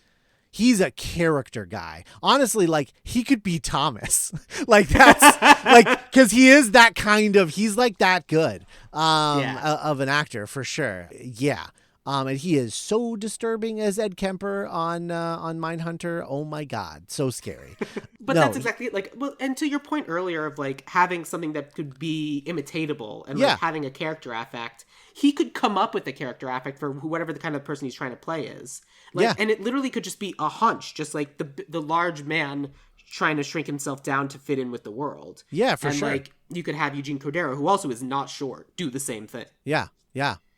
[SPEAKER 3] a character guy. Honestly, like, he could be Thomas. Like, that's like, because he is that kind of, he's like that good of an actor for sure. Yeah. And he is so disturbing as Ed Kemper on Mindhunter. Oh my God, so scary.
[SPEAKER 2] But no, that's exactly it. Like, well, and to your point earlier of like having something that could be imitatable and like having a character affect, he could come up with a character affect for whatever the kind of person he's trying to play is. Like, and it literally could just be a hunch, just like the large man trying to shrink himself down to fit in with the world.
[SPEAKER 3] Yeah, for sure.
[SPEAKER 2] And like you could have Eugene Cordero, who also is not short, do the same thing.
[SPEAKER 3] Yeah,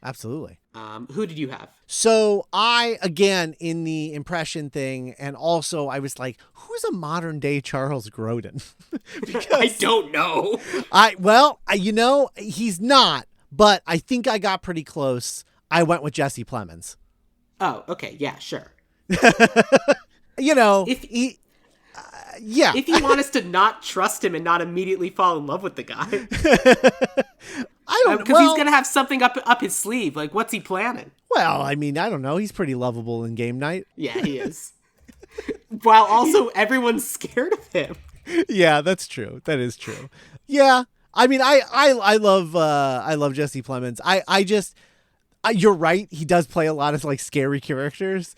[SPEAKER 3] absolutely.
[SPEAKER 2] Who did you have?
[SPEAKER 3] So I, again, in the impression thing, and also I was like, who's a modern day Charles Grodin?
[SPEAKER 2] I don't know.
[SPEAKER 3] He's not, but I think I got pretty close. I went with Jesse Plemons.
[SPEAKER 2] Oh, okay. Yeah, sure. If you want us to not trust him and not immediately fall in love with the guy.
[SPEAKER 3] I don't know.
[SPEAKER 2] Because he's going to have something up his sleeve. Like, what's he planning?
[SPEAKER 3] Well, I mean, I don't know. He's pretty lovable in game night.
[SPEAKER 2] Yeah, he is. While also everyone's scared of him.
[SPEAKER 3] Yeah, that's true. That is true. Yeah. I mean, I love Jesse Plemons. You're right. He does play a lot of like scary characters.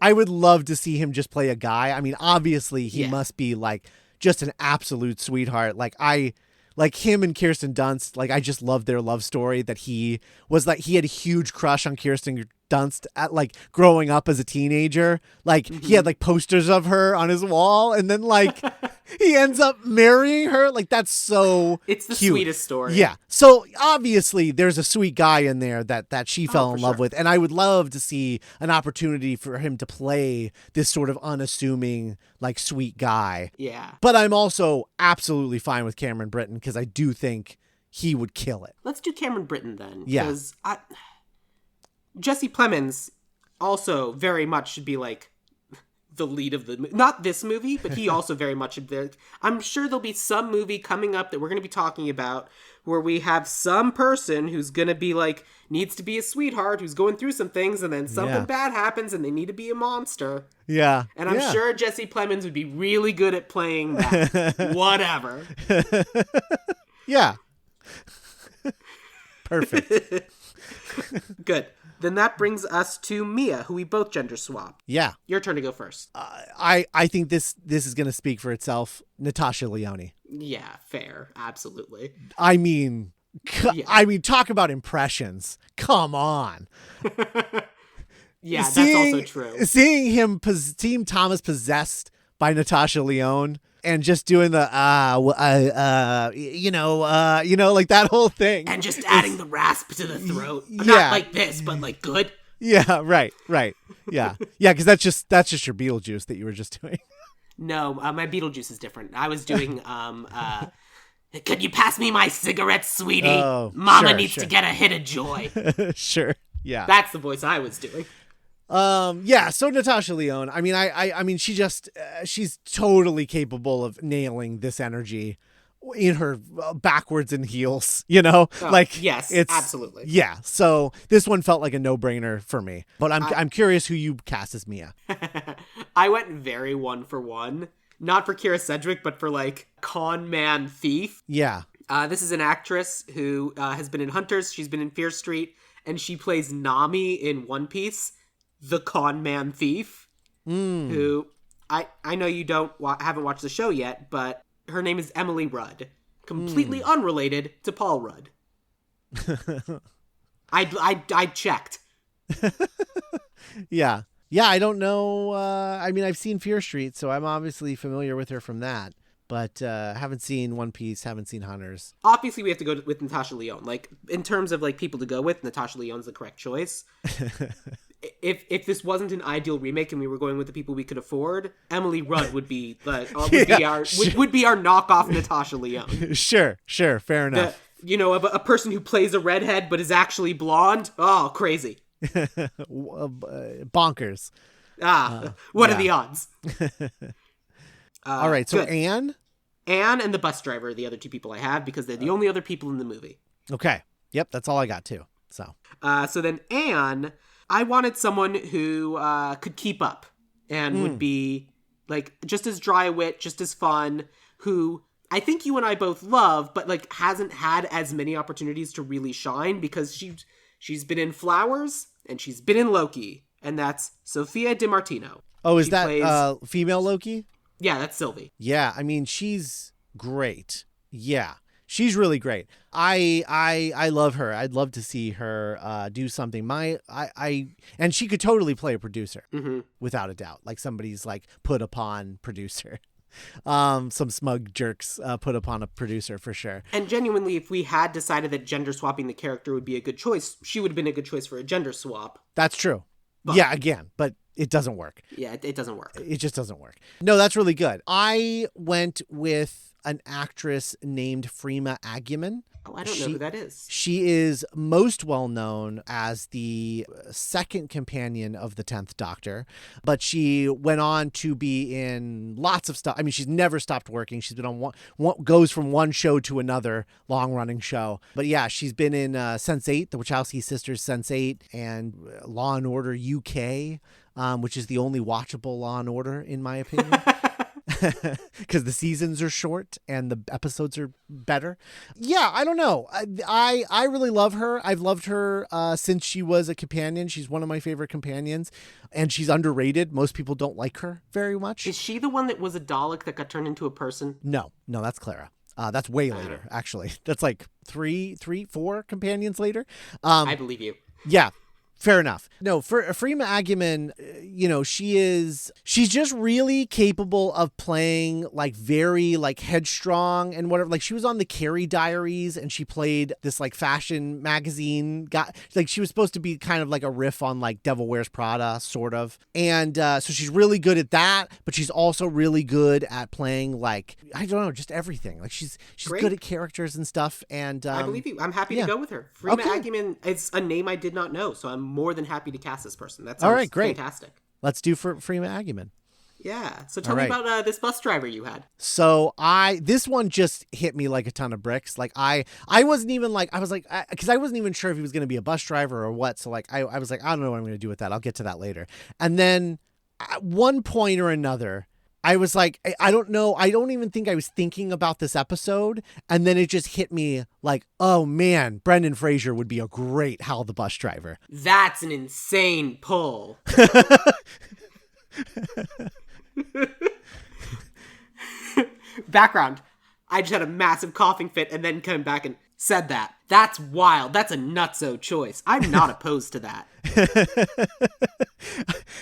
[SPEAKER 3] I would love to see him just play a guy. I mean, obviously he must be like just an absolute sweetheart. Like him and Kirsten Dunst, like I just love their love story that he had a huge crush on Kirsten Dunst at like growing up as a teenager. Like he had like posters of her on his wall and then like he ends up marrying her. Like that's so
[SPEAKER 2] It's the
[SPEAKER 3] cute.
[SPEAKER 2] Sweetest story.
[SPEAKER 3] Yeah. So obviously there's a sweet guy in there that she fell in love with. And I would love to see an opportunity for him to play this sort of unassuming, like sweet guy.
[SPEAKER 2] Yeah.
[SPEAKER 3] But I'm also absolutely fine with Cameron Britton because I do think he would kill it.
[SPEAKER 2] Let's do Cameron Britton then.
[SPEAKER 3] Yeah.
[SPEAKER 2] Because Jesse Plemons also very much should be like the lead of the not this movie, but he also very much should be. I'm sure there'll be some movie coming up that we're going to be talking about where we have some person who's going to be like needs to be a sweetheart who's going through some things and then something bad happens and they need to be a monster.
[SPEAKER 3] Yeah.
[SPEAKER 2] And I'm sure Jesse Plemons would be really good at playing that. Whatever.
[SPEAKER 3] Yeah. Perfect.
[SPEAKER 2] Good. Then that brings us to Mia, who we both gender swap.
[SPEAKER 3] Yeah.
[SPEAKER 2] Your turn to go first.
[SPEAKER 3] I think this is going to speak for itself. Natasha Lyonne.
[SPEAKER 2] Yeah, fair. Absolutely.
[SPEAKER 3] I mean, talk about impressions. Come on.
[SPEAKER 2] Yeah, that's also true.
[SPEAKER 3] Seeing Thomas possessed by Natasha Lyonne and just doing the like that whole thing,
[SPEAKER 2] and just adding the rasp to the throat. Not like this, but like good.
[SPEAKER 3] Yeah, right. Yeah, because that's just your Beetlejuice that you were just doing.
[SPEAKER 2] No, my Beetlejuice is different. I was doing could you pass me my cigarette, sweetie?
[SPEAKER 3] Oh,
[SPEAKER 2] Mama needs to get a hit of joy.
[SPEAKER 3] Sure. Yeah.
[SPEAKER 2] That's the voice I was doing.
[SPEAKER 3] So Natasha Lyonne, I mean, she's totally capable of nailing this energy. in her backwards in heels, you know, like
[SPEAKER 2] yes,
[SPEAKER 3] it's
[SPEAKER 2] absolutely.
[SPEAKER 3] Yeah. So this one felt like a no-brainer for me, but I'm curious who you cast as Mia.
[SPEAKER 2] I went very 1-for-1, not for Kira Sedgwick, but for like con man thief.
[SPEAKER 3] Yeah.
[SPEAKER 2] This is an actress who has been in Hunters. She's been in Fear Street, and she plays Nami in One Piece, the con man thief, who I know you haven't watched the show yet, but her name is Emily Rudd, completely unrelated to Paul Rudd. I checked.
[SPEAKER 3] Yeah. I don't know. I mean, I've seen Fear Street, so I'm obviously familiar with her from that, but haven't seen One Piece, haven't seen Hunters.
[SPEAKER 2] Obviously, we have to go with Natasha Lyonne. Like, in terms of like people to go with, Natasha Lyonne's the correct choice. If this wasn't an Ideal Remake and we were going with the people we could afford, Emily Rudd would be our knockoff Natasha Lyonne.
[SPEAKER 3] Sure, fair enough.
[SPEAKER 2] A person who plays a redhead but is actually blonde. Oh, crazy.
[SPEAKER 3] Bonkers.
[SPEAKER 2] What are the odds?
[SPEAKER 3] All right, so
[SPEAKER 2] good.
[SPEAKER 3] Anne
[SPEAKER 2] and the bus driver are the other two people I have because they're the only other people in the movie.
[SPEAKER 3] Okay. Yep, that's all I got too. So
[SPEAKER 2] then Anne, I wanted someone who could keep up and would be like just as dry wit, just as fun, who I think you and I both love, but like hasn't had as many opportunities to really shine because she's been in Flowers and she's been in Loki, and that's Sophia DiMartino.
[SPEAKER 3] Oh, is that female Loki?
[SPEAKER 2] Yeah, that's Sylvie.
[SPEAKER 3] Yeah, I mean, she's great. Yeah, she's really great. I love her. I'd love to see her do something. And she could totally play a producer, without a doubt. Like somebody's like put upon producer. Some smug jerks put upon a producer for sure.
[SPEAKER 2] And genuinely, if we had decided that gender swapping the character would be a good choice, she would have been a good choice for a gender swap.
[SPEAKER 3] That's true. But it doesn't work.
[SPEAKER 2] Yeah, it doesn't work.
[SPEAKER 3] It just doesn't work. No, that's really good. I went with an actress named Freema Agyeman.
[SPEAKER 2] Oh, I don't know who that is.
[SPEAKER 3] She is most well known as the second companion of the 10th Doctor, but she went on to be in lots of stuff. I mean, she's never stopped working. She's been on goes from one show to another long-running show. But yeah, she's been in Sense8, the Wachowski sisters Sense8, and Law and Order UK, which is the only watchable Law and Order in my opinion. Because the seasons are short and the episodes are better. Yeah, I don't know. I really love her. I've loved her since she was a companion. She's one of my favorite companions, and she's underrated. Most people don't like her very much.
[SPEAKER 2] Is she the one that was a Dalek that got turned into a person?
[SPEAKER 3] No, that's Clara. That's way later, actually. That's like 4 companions later.
[SPEAKER 2] I believe you.
[SPEAKER 3] Yeah. Fair enough. No, for Freema Agyeman, she's just really capable of playing like very like headstrong and whatever. Like she was on the Carrie Diaries and she played this like fashion magazine guy. Like she was supposed to be kind of like a riff on like Devil Wears Prada, sort of. And so she's really good at that, but she's also really good at playing like, I don't know, just everything. Like she's good at characters and stuff. And
[SPEAKER 2] I believe you. I'm happy to go with her. Freema Agyeman is a name I did not know, so I'm more than happy to cast this person. That sounds all right, great. Fantastic.
[SPEAKER 3] Let's do for Freema Agyeman.
[SPEAKER 2] Yeah. So tell me about this bus driver you had.
[SPEAKER 3] So this one just hit me like a ton of bricks. Like I wasn't even like, because I wasn't even sure if he was going to be a bus driver or what. So like, I was like, I don't know what I'm going to do with that. I'll get to that later. And then at one point or another, I was like, I don't know. I don't even think I was thinking about this episode. And then it just hit me like, oh man, Brendan Fraser would be a great Hal the bus driver.
[SPEAKER 2] That's an insane pull. Background. I just had a massive coughing fit and then came back and said that. That's wild. That's a nutso choice. I'm not opposed to that.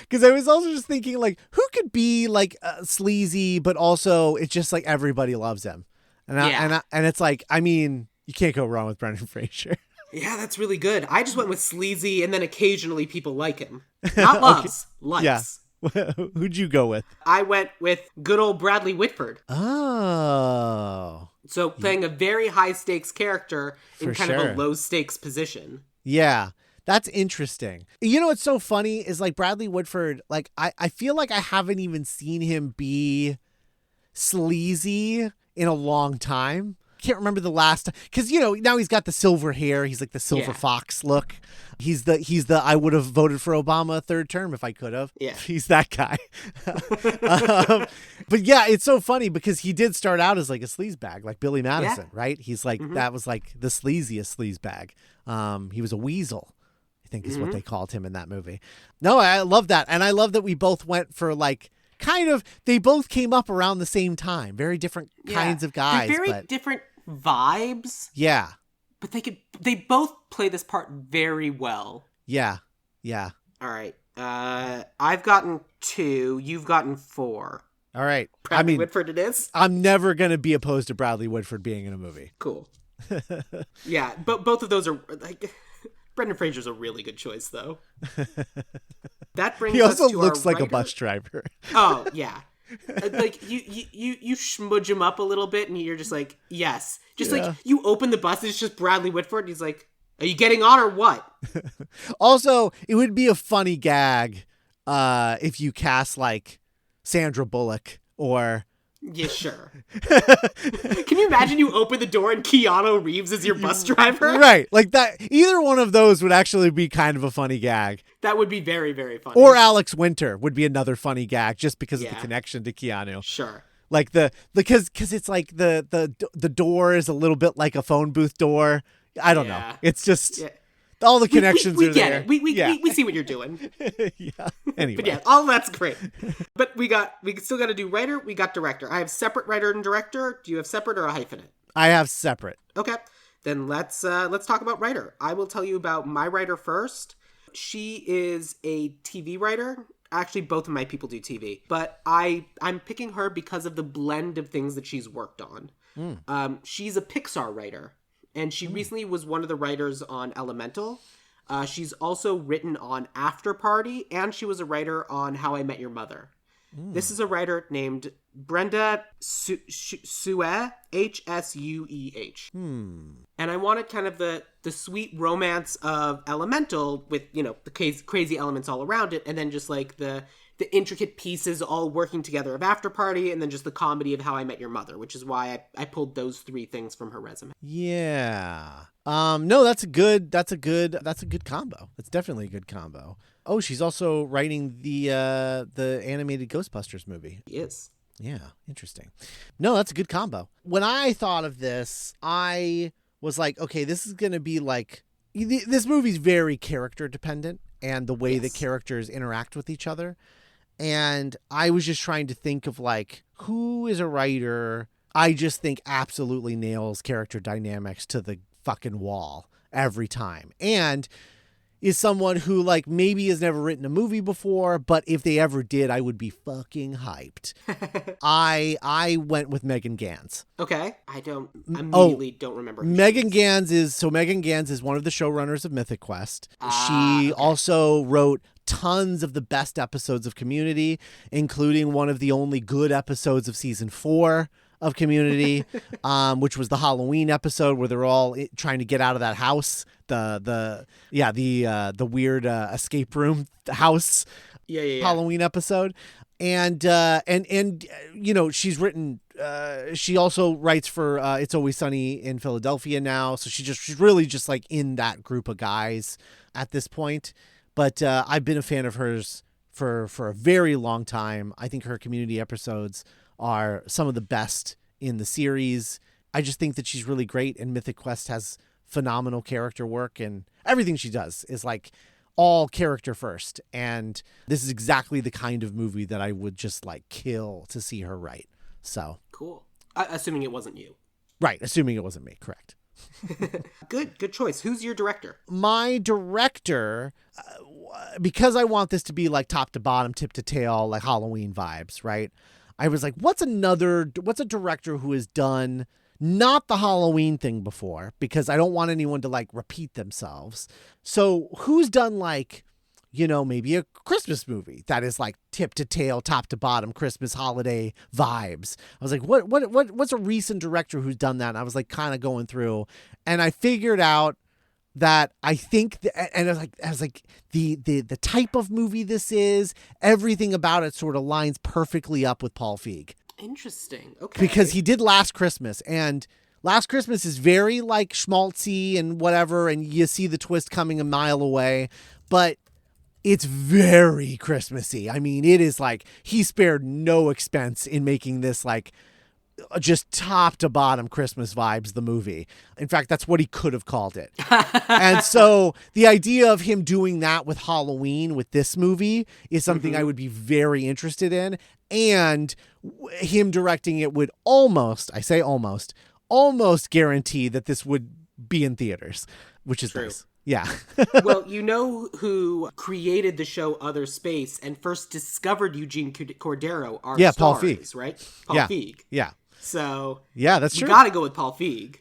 [SPEAKER 3] Because I was also just thinking, like, who could be like sleazy, but also it's just like everybody loves him, and it's like, I mean, you can't go wrong with Brendan Fraser.
[SPEAKER 2] Yeah, that's really good. I just went with sleazy, and then occasionally people like him. Not loves, likes.
[SPEAKER 3] Yeah. Who'd you go with?
[SPEAKER 2] I went with good old Bradley Whitford.
[SPEAKER 3] Oh.
[SPEAKER 2] So playing a very high stakes character in kind of a low stakes position.
[SPEAKER 3] Yeah. That's interesting. You know what's so funny is like Bradley Whitford, like I feel like I haven't even seen him be sleazy in a long time. Can't remember the last time, because now he's got the silver hair. He's like the silver fox look. He's the I would have voted for Obama a third term if I could have.
[SPEAKER 2] Yeah,
[SPEAKER 3] he's that guy. But yeah, it's so funny because he did start out as like a sleazebag, like Billy Madison, right? He's like that was like the sleaziest sleazebag. He was a weasel, I think is what they called him in that movie. No, I love that, and I love that we both went for like. Kind of, they both came up around the same time. Very different kinds of guys.
[SPEAKER 2] They're very different vibes.
[SPEAKER 3] Yeah.
[SPEAKER 2] But they both play this part very well.
[SPEAKER 3] Yeah.
[SPEAKER 2] All right. I've gotten 2. You've gotten 4.
[SPEAKER 3] All right.
[SPEAKER 2] Bradley Whitford it is.
[SPEAKER 3] I'm never going to be opposed to Bradley Whitford being in a movie.
[SPEAKER 2] Cool. Yeah, but both of those are like... Brendan Fraser's a really good choice, though. That brings
[SPEAKER 3] he also
[SPEAKER 2] us to
[SPEAKER 3] looks
[SPEAKER 2] our
[SPEAKER 3] like
[SPEAKER 2] writer.
[SPEAKER 3] A bus driver.
[SPEAKER 2] Oh yeah, like you smudge him up a little bit, and you're just like, yes, just like you open the bus, it's just Bradley Whitford. And he's like, are you getting on or what?
[SPEAKER 3] Also, it would be a funny gag if you cast like Sandra Bullock or.
[SPEAKER 2] Yeah, sure. Can you imagine you open the door and Keanu Reeves is your bus driver?
[SPEAKER 3] Right. Like that. Either one of those would actually be kind of a funny gag.
[SPEAKER 2] That would be very, very funny.
[SPEAKER 3] Or Alex Winter would be another funny gag just because of the connection to Keanu.
[SPEAKER 2] Sure.
[SPEAKER 3] Like because it's like the door is a little bit like a phone booth door. I don't know. It's just all the connections
[SPEAKER 2] we
[SPEAKER 3] are
[SPEAKER 2] get
[SPEAKER 3] there.
[SPEAKER 2] It. We see what you're doing.
[SPEAKER 3] Yeah. Anyway.
[SPEAKER 2] But yeah, all that's great. But we still got to do writer. We got director. I have separate writer and director. Do you have separate or a hyphenate?
[SPEAKER 3] I have separate.
[SPEAKER 2] Okay. Then let's talk about writer. I will tell you about my writer first. She is a TV writer. Actually, both of my people do TV, but I'm picking her because of the blend of things that she's worked on. She's a Pixar writer. And she recently was one of the writers on Elemental. She's also written on After Party, and she was a writer on How I Met Your Mother. This is a writer named Brenda Sueh, Hsueh. And I wanted kind of the sweet romance of Elemental with, the crazy elements all around it, and then just like the intricate pieces all working together of After Party, and then just the comedy of How I Met Your Mother, which is why I pulled those 3 things from her resume.
[SPEAKER 3] Yeah. No, that's a good combo. That's definitely a good combo. Oh, she's also writing the animated Ghostbusters movie.
[SPEAKER 2] She is.
[SPEAKER 3] Yeah, interesting. No, that's a good combo. When I thought of this, I was like, okay, this is going to be like, this movie's very character dependent and the way the characters interact with each other. And I was just trying to think of like, who is a writer I just think absolutely nails character dynamics to the fucking wall every time. And is someone who like maybe has never written a movie before, but if they ever did, I would be fucking hyped. I went with Megan Gans.
[SPEAKER 2] Okay. I immediately don't remember.
[SPEAKER 3] Megan Gans is one of the showrunners of Mythic Quest. She also wrote tons of the best episodes of Community, including one of the only good episodes of season 4 of Community, which was the Halloween episode where they're all trying to get out of that house, the weird escape room house. Halloween episode. And she's written, she also writes for It's Always Sunny in Philadelphia now. So she's really just like in that group of guys at this point. But I've been a fan of hers for a very long time. I think her Community episodes are some of the best in the series. I just think that she's really great, and Mythic Quest has phenomenal character work, and everything she does is like all character first. And this is exactly the kind of movie that I would just like kill to see her write. So
[SPEAKER 2] cool. Assuming it wasn't you.
[SPEAKER 3] Right. Assuming it wasn't me. Correct.
[SPEAKER 2] Good choice. Who's your director?
[SPEAKER 3] My director, because I want this to be like top to bottom, tip to tail, like Halloween vibes, right? I was like, what's a director who has done not the Halloween thing before? Because I don't want anyone to like repeat themselves. So who's done like, maybe a Christmas movie that is like tip to tail, top to bottom, Christmas holiday vibes. I was like, what's a recent director who's done that? And I was like kind of going through, and I figured out that I think, and I was like the type of movie this is, everything about it sort of lines perfectly up with Paul Feig.
[SPEAKER 2] Interesting. Okay.
[SPEAKER 3] Because he did Last Christmas, and Last Christmas is very like schmaltzy and whatever, and you see the twist coming a mile away, but it's very Christmassy. I mean, it is like he spared no expense in making this like just top to bottom Christmas vibes, the movie. In fact, that's what he could have called it. And so the idea of him doing that with Halloween, with this movie, is something I would be very interested in. And him directing it would almost guarantee that this would be in theaters, which is nice. Yeah.
[SPEAKER 2] Well, you know who created the show Other Space and first discovered Eugene Cordero are
[SPEAKER 3] Paul Feig,
[SPEAKER 2] right? Paul Feig.
[SPEAKER 3] Yeah.
[SPEAKER 2] So
[SPEAKER 3] yeah, that's true.
[SPEAKER 2] You got to go with Paul Feig.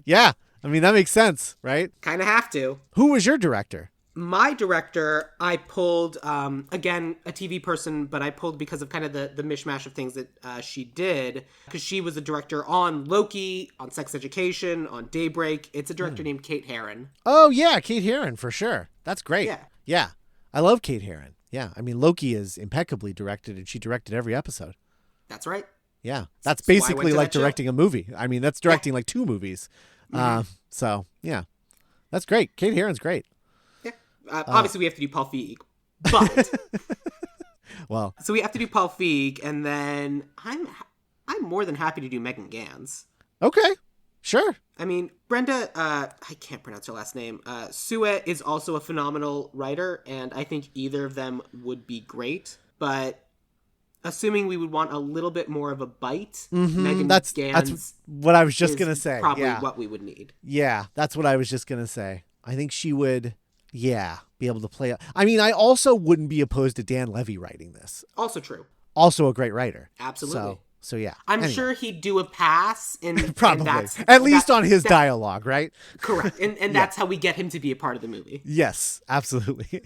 [SPEAKER 3] Yeah. I mean, that makes sense, right?
[SPEAKER 2] Kind of have to.
[SPEAKER 3] Who was your director?
[SPEAKER 2] My director, I pulled, again, a TV person, but I pulled because of kind of the mishmash of things that she did. Because she was a director on Loki, on Sex Education, on Daybreak. It's a director named Kate Herron.
[SPEAKER 3] Oh, yeah, Kate Herron, for sure. That's great.
[SPEAKER 2] Yeah.
[SPEAKER 3] Yeah. I love Kate Herron. Yeah. I mean, Loki is impeccably directed, and she directed every episode.
[SPEAKER 2] That's right.
[SPEAKER 3] Yeah. That's basically like directing a movie. I mean, that's directing like 2 movies. So, yeah. That's great. Kate Herron's great.
[SPEAKER 2] Obviously, we have to do Paul Feig, but
[SPEAKER 3] well,
[SPEAKER 2] so we have to do Paul Feig, and then I'm more than happy to do Megan Gans.
[SPEAKER 3] Okay, sure.
[SPEAKER 2] I mean, Brenda, I can't pronounce her last name. Sue is also a phenomenal writer, and I think either of them would be great. But assuming we would want a little bit more of a bite, Megan Gans.
[SPEAKER 3] That's what I was just gonna say.
[SPEAKER 2] Probably what we would need.
[SPEAKER 3] Yeah, that's what I was just gonna say. I think she would. Yeah, be able to play. I mean, I also wouldn't be opposed to Dan Levy writing this.
[SPEAKER 2] Also true.
[SPEAKER 3] Also a great writer.
[SPEAKER 2] Absolutely.
[SPEAKER 3] So yeah.
[SPEAKER 2] I'm sure he'd do a pass.
[SPEAKER 3] Probably. At least on his dialogue, right?
[SPEAKER 2] Correct. And that's how we get him to be a part of the movie.
[SPEAKER 3] Yes, absolutely.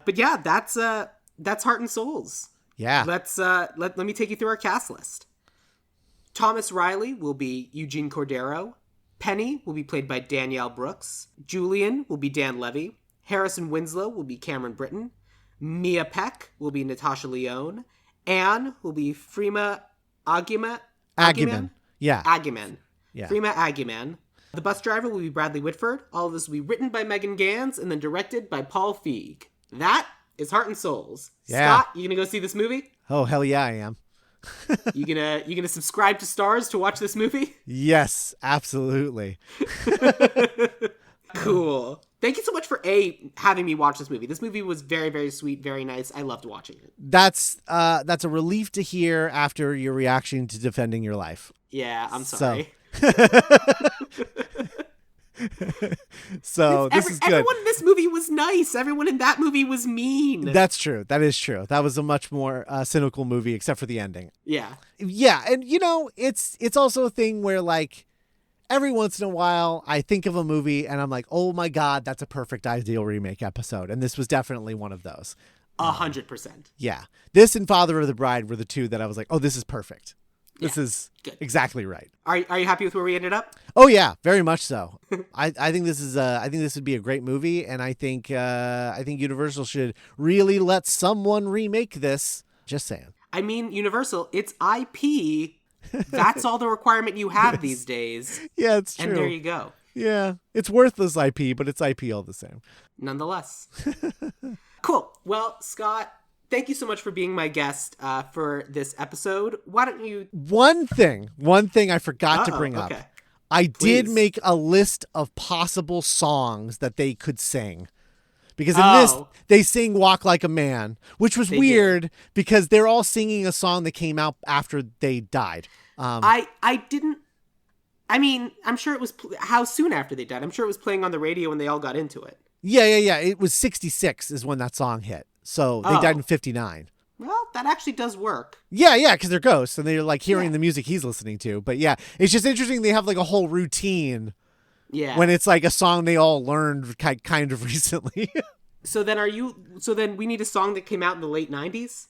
[SPEAKER 2] But yeah, that's Heart and Souls.
[SPEAKER 3] Yeah.
[SPEAKER 2] Let me take you through our cast list. Thomas Riley will be Eugene Cordero. Penny will be played by Danielle Brooks. Julian will be Dan Levy. Harrison Winslow will be Cameron Britton. Mia Peck will be Natasha Lyonne. Anne will be Freema Agyeman.
[SPEAKER 3] Yeah.
[SPEAKER 2] Agyeman. Yeah. Freema Agyeman. The bus driver will be Bradley Whitford. All of this will be written by Megan Gans and then directed by Paul Feig. That is Heart and Souls.
[SPEAKER 3] Yeah.
[SPEAKER 2] Scott, you gonna go see this movie?
[SPEAKER 3] Oh, hell yeah, I am.
[SPEAKER 2] You gonna subscribe to Stars to watch this movie?
[SPEAKER 3] Yes, absolutely.
[SPEAKER 2] Cool. Thank you so much for having me watch this movie. This movie was very, very sweet, very nice. I loved watching it.
[SPEAKER 3] That's a relief to hear after your reaction to Defending Your Life.
[SPEAKER 2] Yeah, I'm sorry.
[SPEAKER 3] So this is good.
[SPEAKER 2] Everyone in this movie was nice. Everyone in that movie was mean.
[SPEAKER 3] That's true. That is true. That was a much more cynical movie, except for the ending.
[SPEAKER 2] Yeah.
[SPEAKER 3] Yeah, and it's also a thing where like every once in a while I think of a movie and I'm like, oh my God, that's a perfect Ideal Remake episode, and this was definitely one of those.
[SPEAKER 2] 100%.
[SPEAKER 3] Yeah, this and Father of the Bride were the two that I was like, oh, this is perfect. This is
[SPEAKER 2] good.
[SPEAKER 3] Exactly right.
[SPEAKER 2] Are you happy with where we ended up?
[SPEAKER 3] Oh yeah, very much so. I think this is I think this would be a great movie, and I think Universal should really let someone remake this. Just saying.
[SPEAKER 2] I mean, Universal, it's IP. That's all the requirement you have these days.
[SPEAKER 3] Yeah, it's true.
[SPEAKER 2] And there you go.
[SPEAKER 3] Yeah, it's worthless IP, but it's IP all the same.
[SPEAKER 2] Nonetheless. Cool. Well, Scott, thank you so much for being my guest for this episode. Why don't you... One thing I forgot to bring up. I did make a list of possible songs that they could sing. Because in this, they sing Walk Like a Man, which was weird because they're all singing a song that came out after they died. I didn't... I mean, I'm sure it was... How soon after they died? I'm sure it was playing on the radio when they all got into it. Yeah. It was 1966 is when that song hit. So they died in 1959. Well, that actually does work. Yeah, because they're ghosts and they're like hearing the music he's listening to. But yeah, it's just interesting they have like a whole routine. Yeah. When it's like a song they all learned kind of recently. So then we need a song that came out in the late 90s?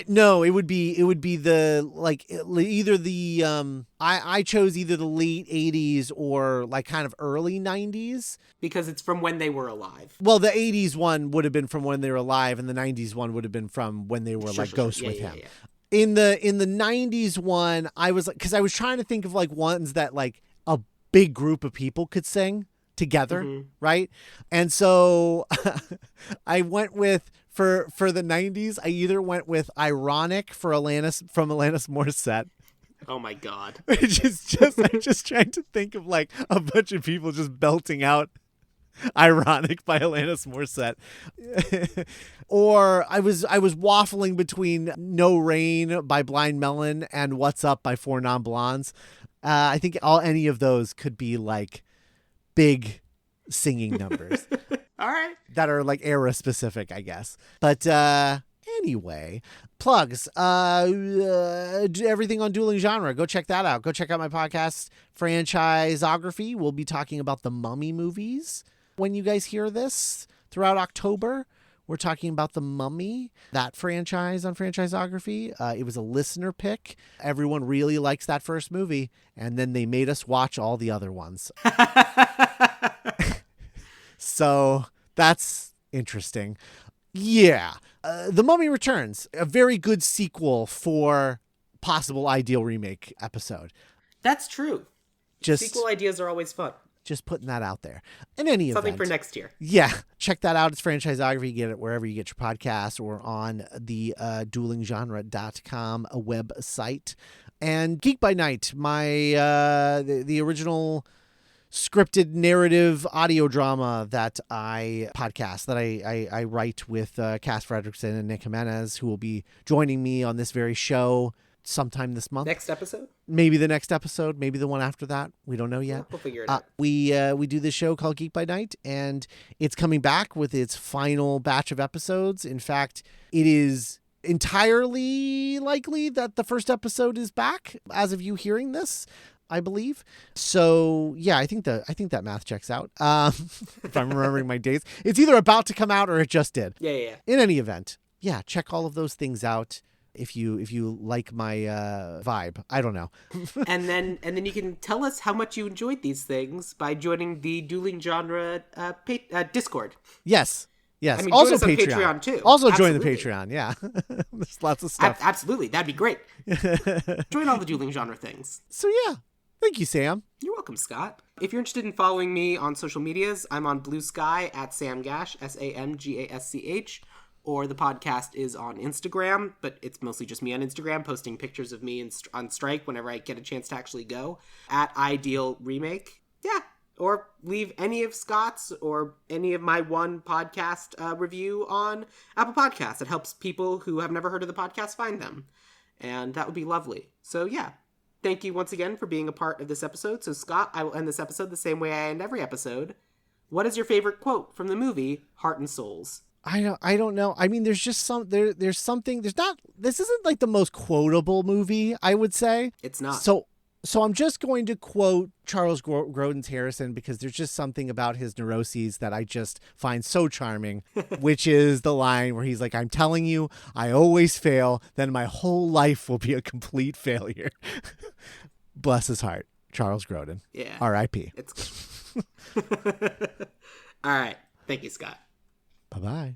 [SPEAKER 2] No, it would be the like either the I chose either the late 80s or like kind of early 90s because it's from when they were alive. Well, the 80s one would have been from when they were alive and the 90s one would have been from when they were ghosts with him. Yeah.
[SPEAKER 3] In the 90s one, I was like, because I was trying to think of like ones that like a big group of people could sing together, right? And so I went with for the 90s, I either went with Ironic from Alanis Morissette.
[SPEAKER 2] Oh my god.
[SPEAKER 3] Which is I'm just trying to think of like a bunch of people just belting out Ironic by Alanis Morissette. Or I was waffling between No Rain by Blind Melon and What's Up by Four Non Blondes. I think any of those could be like big singing numbers.
[SPEAKER 2] All right.
[SPEAKER 3] That are like era specific, I guess. But anyway, plugs. Everything on Dueling Genre. Go check that out. Go check out my podcast, Franchiseography. We'll be talking about the Mummy movies. When you guys hear this throughout October, we're talking about the Mummy, that franchise on Franchiseography. It was a listener pick. Everyone really likes that first movie, and then they made us watch all the other ones. So that's interesting. Yeah. The Mummy Returns, a very good sequel for possible Ideal Remake episode.
[SPEAKER 2] That's true. Sequel ideas are always fun.
[SPEAKER 3] Just putting that out there. In any
[SPEAKER 2] Something
[SPEAKER 3] event,
[SPEAKER 2] for next year.
[SPEAKER 3] Yeah. Check that out. It's Franchiseography. You get it wherever you get your podcasts or on the duelinggenre.com website. And Geek by Night, my the original scripted narrative audio drama that I write with Cass Fredrickson and Nick Jimenez, who will be joining me on this very show sometime this month.
[SPEAKER 2] Next episode?
[SPEAKER 3] Maybe the next episode, maybe the one after that. We don't know yet.
[SPEAKER 2] We'll figure it out.
[SPEAKER 3] We do this show called Geek by Night, and it's coming back with its final batch of episodes. In fact, it is entirely likely that the first episode is back as of you hearing this, I believe. So yeah, I think that math checks out. If I'm remembering my dates, it's either about to come out or it just did.
[SPEAKER 2] Yeah.
[SPEAKER 3] In any event, yeah, check all of those things out if you like my vibe. I don't know.
[SPEAKER 2] and then you can tell us how much you enjoyed these things by joining the Dueling Genre Discord.
[SPEAKER 3] Yes.
[SPEAKER 2] I mean,
[SPEAKER 3] Also
[SPEAKER 2] join us
[SPEAKER 3] Patreon.
[SPEAKER 2] On Patreon too.
[SPEAKER 3] Also
[SPEAKER 2] Absolutely.
[SPEAKER 3] Join the Patreon. Yeah. There's lots of stuff.
[SPEAKER 2] Absolutely. That'd be great. Join all the Dueling Genre things.
[SPEAKER 3] So yeah. Thank you, Sam.
[SPEAKER 2] You're welcome, Scott. If you're interested in following me on social medias, I'm on BlueSky at Sam Gasch, SamGasch, or the podcast is on Instagram, but it's mostly just me on Instagram, posting pictures of me on strike whenever I get a chance to actually go, at Ideal Remake. Yeah. Or leave any of Scott's or any of my one podcast review on Apple Podcasts. It helps people who have never heard of the podcast find them. And that would be lovely. So yeah. Thank you once again for being a part of this episode. So, Scott, I will end this episode the same way I end every episode. What is your favorite quote from the movie Heart and Souls?
[SPEAKER 3] I don't know. I mean, there's just there's something. This isn't like the most quotable movie, I would say.
[SPEAKER 2] It's not.
[SPEAKER 3] So I'm just going to quote Charles Grodin's Harrison because there's just something about his neuroses that I just find so charming, which is the line where he's like, I'm telling you, I always fail. Then my whole life will be a complete failure. Bless his heart. Charles Grodin.
[SPEAKER 2] Yeah.
[SPEAKER 3] R.I.P.
[SPEAKER 2] It's good. All right. Thank you, Scott.
[SPEAKER 3] Bye-bye.